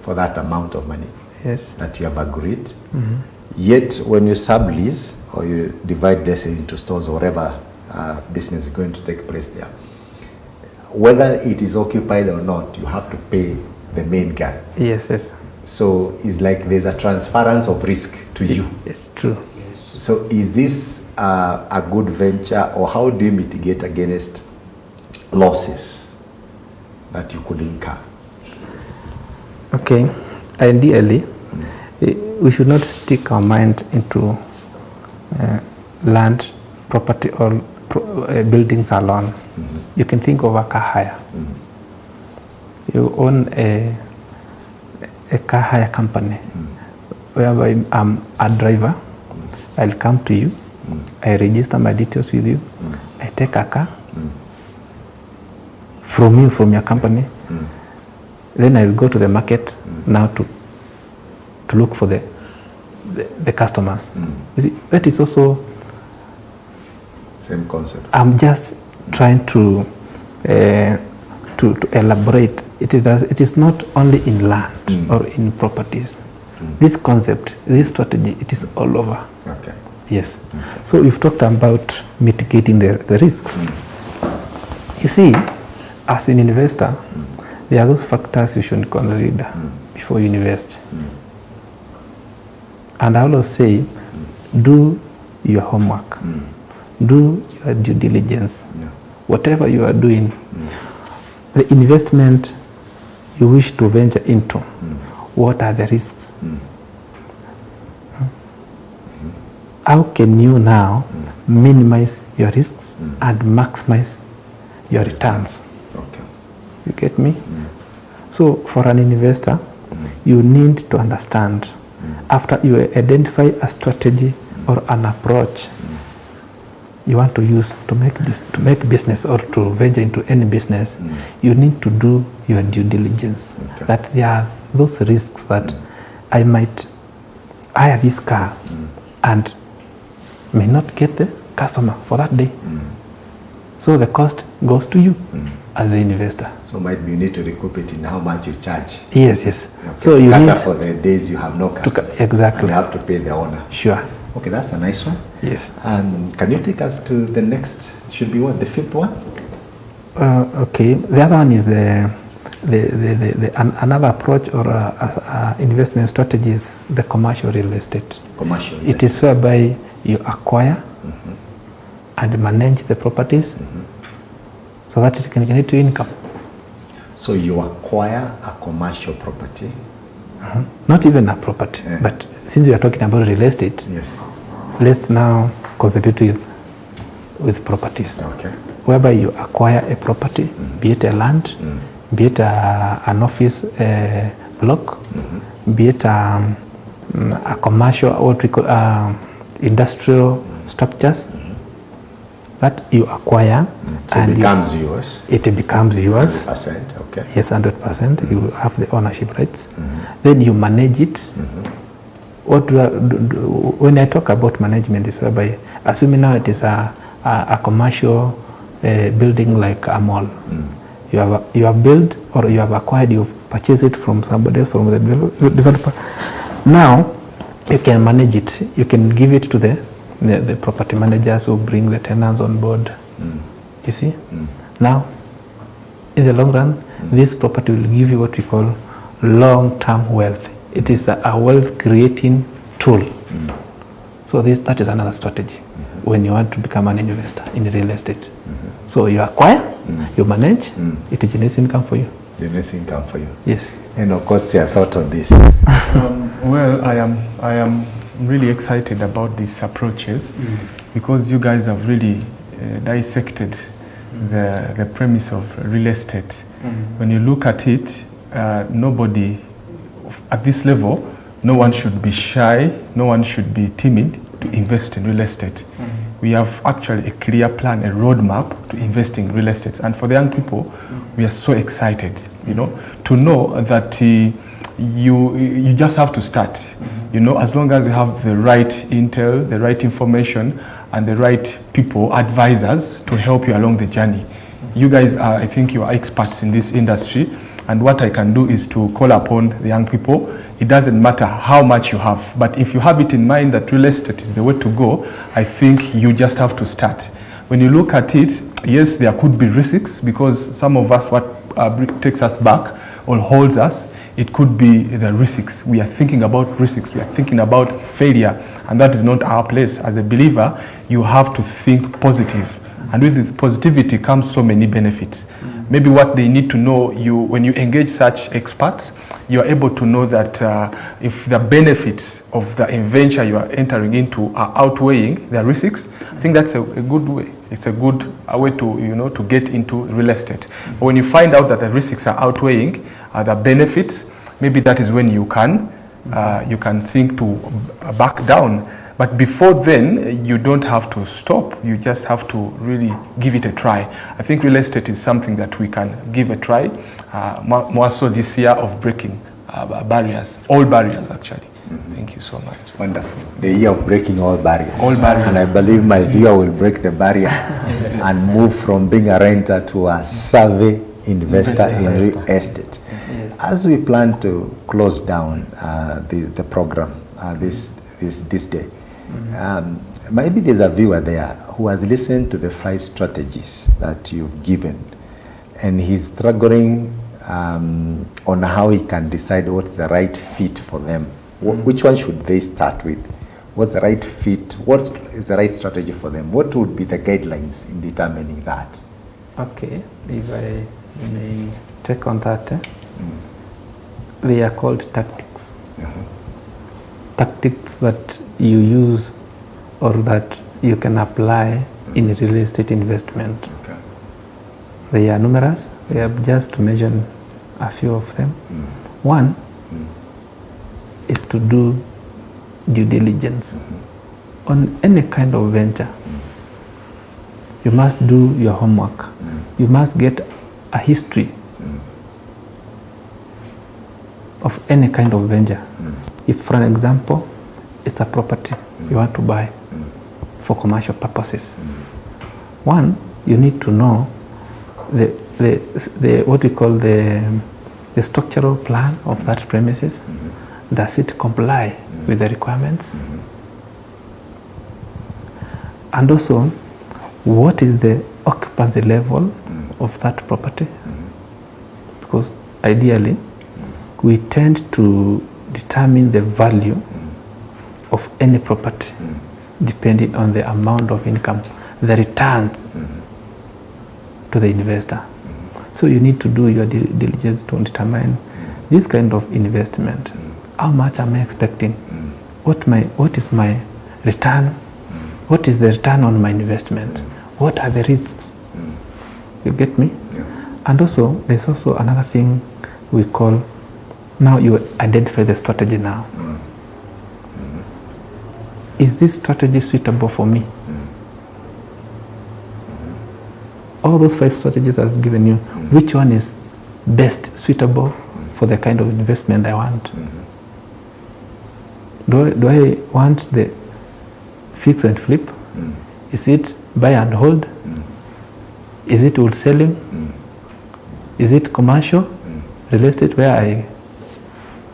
for that amount of money that you have agreed. Yet when you sublease or you divide this into stores or whatever business is going to take place there, whether it is occupied or not, you have to pay the main guy. Yes. So it's like there's a transference of risk to you. It's true. So is this a good venture, or how do you mitigate against losses that you could incur? Okay, ideally, we should not stick our mind into land, property, or buildings alone. You can think of a car hire. You own a car hire company, whereby I'm a driver. I'll come to you, I register my details with you, I take a car from you, from your company, then I'll go to the market now to look for the customers. You see, that is also same concept. I'm just trying to elaborate. It is not only in land or in properties. This concept, this strategy, it is all over. Okay. Yes. So we've talked about mitigating the risks. You see, as an investor, there are those factors you should consider before you invest. And I always say, do your homework, do your due diligence. Whatever you are doing, the investment you wish to venture into, what are the risks? How can you now minimize your risks and maximize your returns? Okay. You get me? So for an investor, you need to understand, after you identify a strategy or an approach you want to use to make business or to venture into any business, you need to do your due diligence. Okay. That there are those risks that I might hire this car and may not get the customer for that day. So the cost goes to you as the investor. So might be you need to recoup it in how much you charge. Yes, yes. Okay, So you cater need for the days you have no customer. exactly. And you have to pay the owner. Sure. Okay, that's a nice one. Yes. Can you take us to the next? Should be what, the fifth one? Okay. The other one is another approach or investment strategy is the commercial real estate. Commercial. It is whereby you acquire and manage the properties so that it can generate income. So you acquire a commercial property. Not even a property, but since we are talking about real estate, Yes. let's now concentrate with properties. Okay. Whereby you acquire a property, be it a land, be it an office block, be it a commercial, what we call industrial structures that you acquire, So it becomes yours. It becomes yours. 100%. Okay. Yes, 100%. You have the ownership rights. Then you manage it. When I talk about management, is whereby, assuming now it is a commercial building like a mall, you have built or you have acquired, you've purchased it from somebody, from the developer. Now you can manage it. You can give it to the property managers who bring the tenants on board. You see? Now, in the long run, this property will give you what we call long-term wealth. It is a wealth-creating tool. So that is another strategy when you want to become an investor in real estate. So you acquire, you manage, it generates income for you. Generates income for you. Yes. And of course, your thought on this. Well, I am really excited about these approaches because you guys have really dissected the premise of real estate. When you look at it, nobody at this level, no one should be shy, no one should be timid to invest in real estate. We have actually a clear plan, a roadmap to invest in real estate. And for the young people, we are so excited, to know that you just have to start. As long as you have the right intel, the right information, and the right people, advisors to help you along the journey. You guys are, I think you are experts in this industry, and what I can do is to call upon the young people. It doesn't matter how much you have, but if you have it in mind that real estate is the way to go, I think you just have to start. When you look at it, yes, there could be risks because some of us, what takes us back or holds us, it could be the risks. We are thinking about risks. We are thinking about failure, and that is not our place. As a believer, you have to think positive, and with positivity comes so many benefits. Maybe what they need to know, when you engage such experts, you are able to know that if the benefits of the venture you are entering into are outweighing the risks, I think that's a good way. It's a good way to to get into real estate. But when you find out that the risks are outweighing the benefits, maybe that is when you can think to back down. But before then, you don't have to stop. You just have to really give it a try. I think real estate is something that we can give a try, more so this year of breaking barriers, all barriers actually. Thank you so much. Wonderful. The year of breaking all barriers. All barriers. And I believe my viewer will break the barrier and move from being a renter to a savvy investor in real estate. Yes. As we plan to close down the program this day, maybe there's a viewer there who has listened to the 5 strategies that you've given, and he's struggling on how he can decide what's the right fit for them. Which one should they start with? What's the right fit? What is the right strategy for them? What would be the guidelines in determining that? Okay, if I may take on that, they are called tactics. Tactics that you use or that you can apply in real estate investment. Okay. They are numerous. We have just to mention a few of them. One is to do due diligence on any kind of venture. You must do your homework. You must get a history of any kind of venture. If, for an example, it's a property you want to buy for commercial purposes. One, you need to know the what we call the structural plan of that premises. Does it comply with the requirements? And also, what is the occupancy level of that property? Because ideally, we tend to determine the value of any property depending on the amount of income, the returns to the investor. So you need to do your diligence to determine this kind of investment. How much am I expecting? What is my return? What is the return on my investment? What are the risks? You get me? Yeah. And also, there's also another thing we call, now you identify the strategy now. Is this strategy suitable for me? All those 5 strategies I've given you, which one is best suitable for the kind of investment I want? Do I want the fix and flip? Is it buy and hold? Is it wholesaling? Is it commercial? Real estate where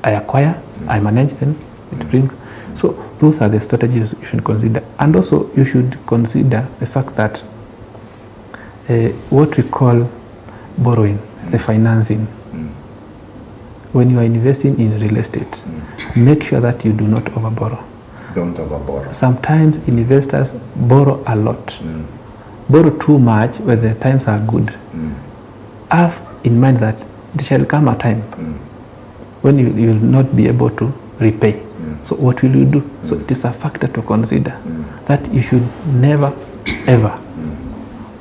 I acquire, I manage them, it brings. So those are the strategies you should consider. And also you should consider the fact that what we call borrowing, the financing. When you are investing in real estate, make sure that you do not overborrow. Don't overborrow. Sometimes investors borrow a lot, borrow too much when the times are good. Have in mind that there shall come a time when you will not be able to repay. So what will you do? So it is a factor to consider that you should never ever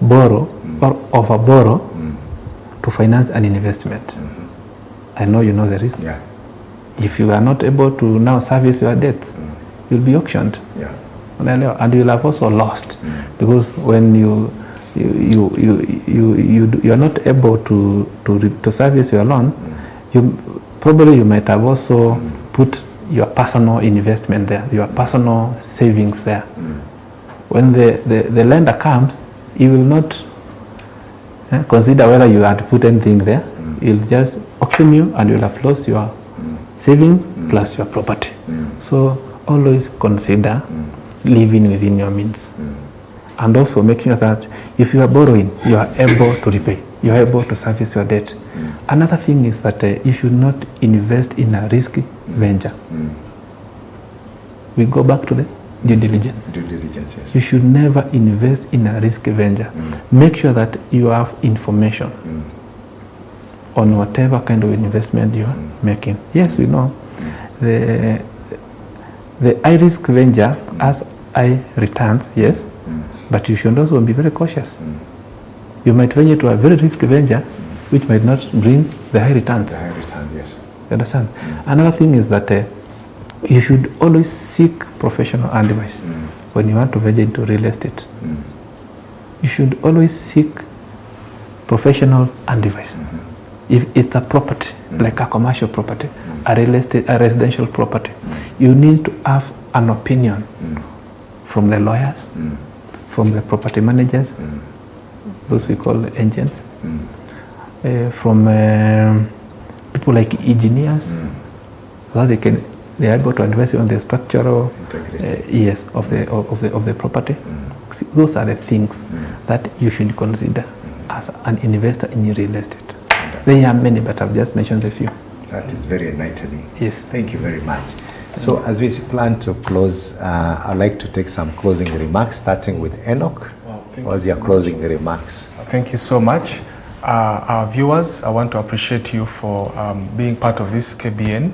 borrow or overborrow to finance an investment. I know you know the risks. Yeah. If you are not able to now service your debts, you'll be auctioned. Yeah. And you'll have also lost because when you are not able to service your loan, you might have also put your personal investment there, your personal savings there. When the lender comes, he will not consider whether you had put anything there. He'll just auction you and you'll have lost your savings plus your property. So always consider living within your means. And also make sure that if you are borrowing, you are able to repay. You are able to service your debt. Another thing is that you should not invest in a risky venture. We go back to the due diligence. Due diligence, yes. You should never invest in a risky venture. Make sure that you have information on whatever kind of investment you are making. Yes, we know the high risk venture has high returns, yes, but you should also be very cautious. You might venture to a very risky venture which might not bring the high returns. The high returns, yes. You understand? Another thing is that you should always seek professional advice when you want to venture into real estate. You should always seek professional advice. If it's a property, like a commercial property, a real estate, a residential property, you need to have an opinion from the lawyers, from the property managers, those we call agents, from people like engineers, so that they are able to advise you on the structural yes of the property. Those are the things that you should consider as an investor in real estate. There are many, but I've just mentioned a few. That is very enlightening. Yes. Thank you very much. So as we plan to close, I'd like to take some closing remarks, starting with Enoch. What's your closing remarks? Thank you so much. Our viewers, I want to appreciate you for being part of this KBN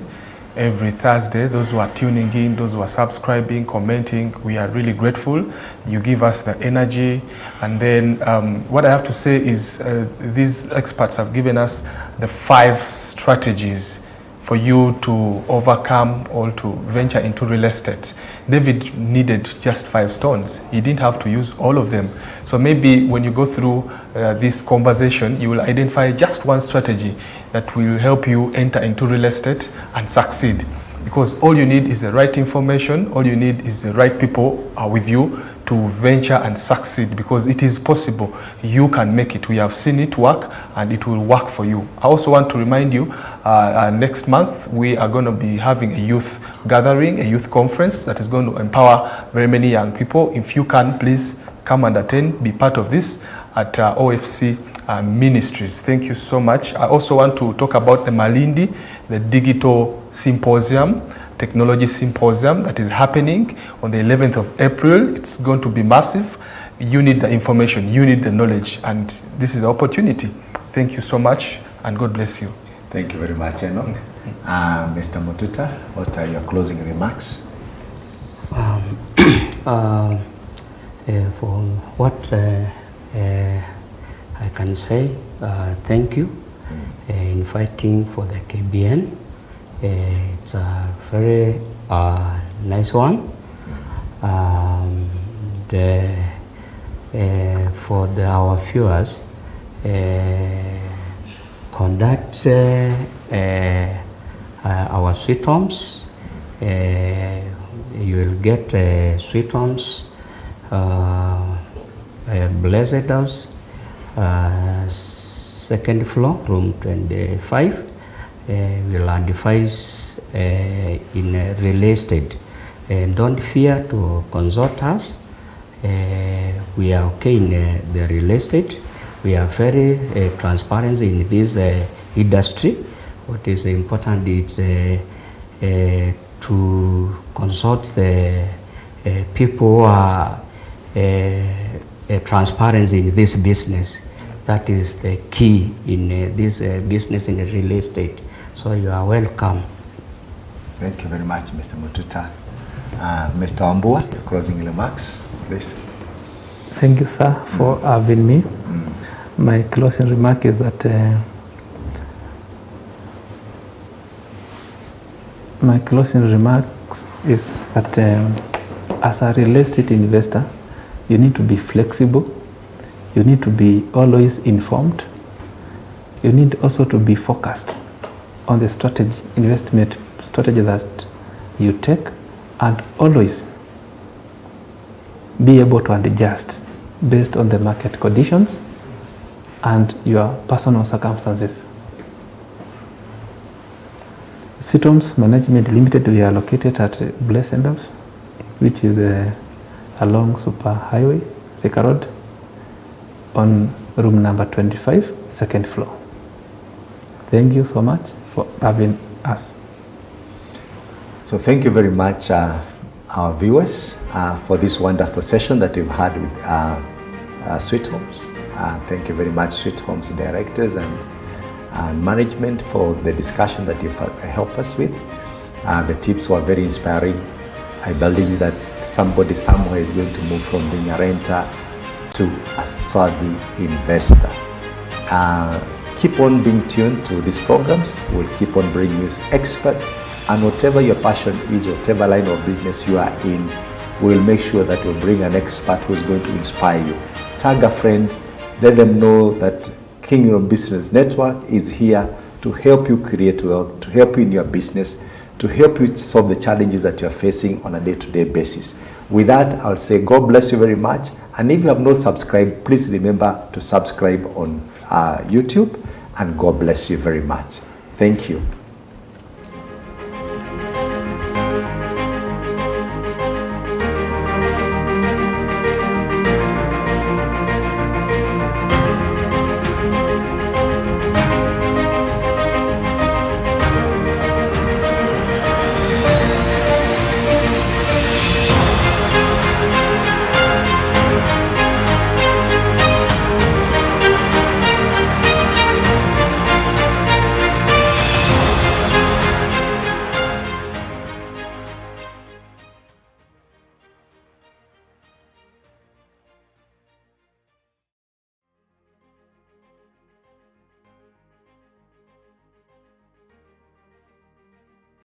every Thursday. Those who are tuning in, those who are subscribing, commenting, we are really grateful. You give us the energy. And then what I have to say is these experts have given us the 5 strategies for you to overcome or to venture into real estate. David needed just 5 stones. He didn't have to use all of them. So maybe when you go through this conversation, you will identify just one strategy that will help you enter into real estate and succeed. Because all you need is the right information, all you need is the right people with you to venture and succeed, because it is possible. You can make it. We have seen it work, and it will work for you. I also want to remind you, next month we are going to be having a youth gathering, a youth conference that is going to empower very many young people. If you can, please come and attend, be part of this at OFC Ministries. Thank you so much. I also want to talk about the Malindi, the Digital Symposium, Technology Symposium that is happening on the 11th of April. It's going to be massive. You need the information, you need the knowledge, and this is the opportunity. Thank you so much, and God bless you. Thank you very much, Enoch. Mr. Mututa, what are your closing remarks? For what I can say, thank you inviting for the KBN. It's a very nice one. For our viewers, conduct our sweet homes. You will get sweet homes, Blessed House, second floor, room 25. Will advise in real estate. Don't fear to consult us. We are okay in the real estate. We are very transparent in this industry. What is important is to consult the people who are transparent in this business. That is the key in this business in the real estate. So you are welcome. Thank you very much, Mr. Mututa. Mr. Wambua, your closing remarks, please. Thank you, sir, for having me. My closing remark is that as a real estate investor, you need to be flexible. You need to be always informed. You need also to be focused on the investment strategy that you take, and always be able to adjust based on the market conditions and your personal circumstances. Sweet Homes Management Limited, we are located at Blessed House, which is along Super Highway, Thika Road, on room number 25, second floor. Thank you so much for having us. So thank you very much, our viewers, for this wonderful session that we've had with Sweet Homes. Thank you very much, Sweet Homes directors and management, for the discussion that you've helped us with. The tips were very inspiring. I believe that somebody somewhere is going to move from being a renter to a savvy investor. Keep on being tuned to these programs. We'll keep on bringing you experts, and whatever your passion is, whatever line of business you are in, we'll make sure that we'll bring an expert who's going to inspire you. Tag a friend, let them know that Kingdom Business Network is here to help you create wealth, to help you in your business, to help you solve the challenges that you're facing on a day-to-day basis. With that, I'll say God bless you very much. And if you have not subscribed, please remember to subscribe on YouTube, and God bless you very much. Thank you.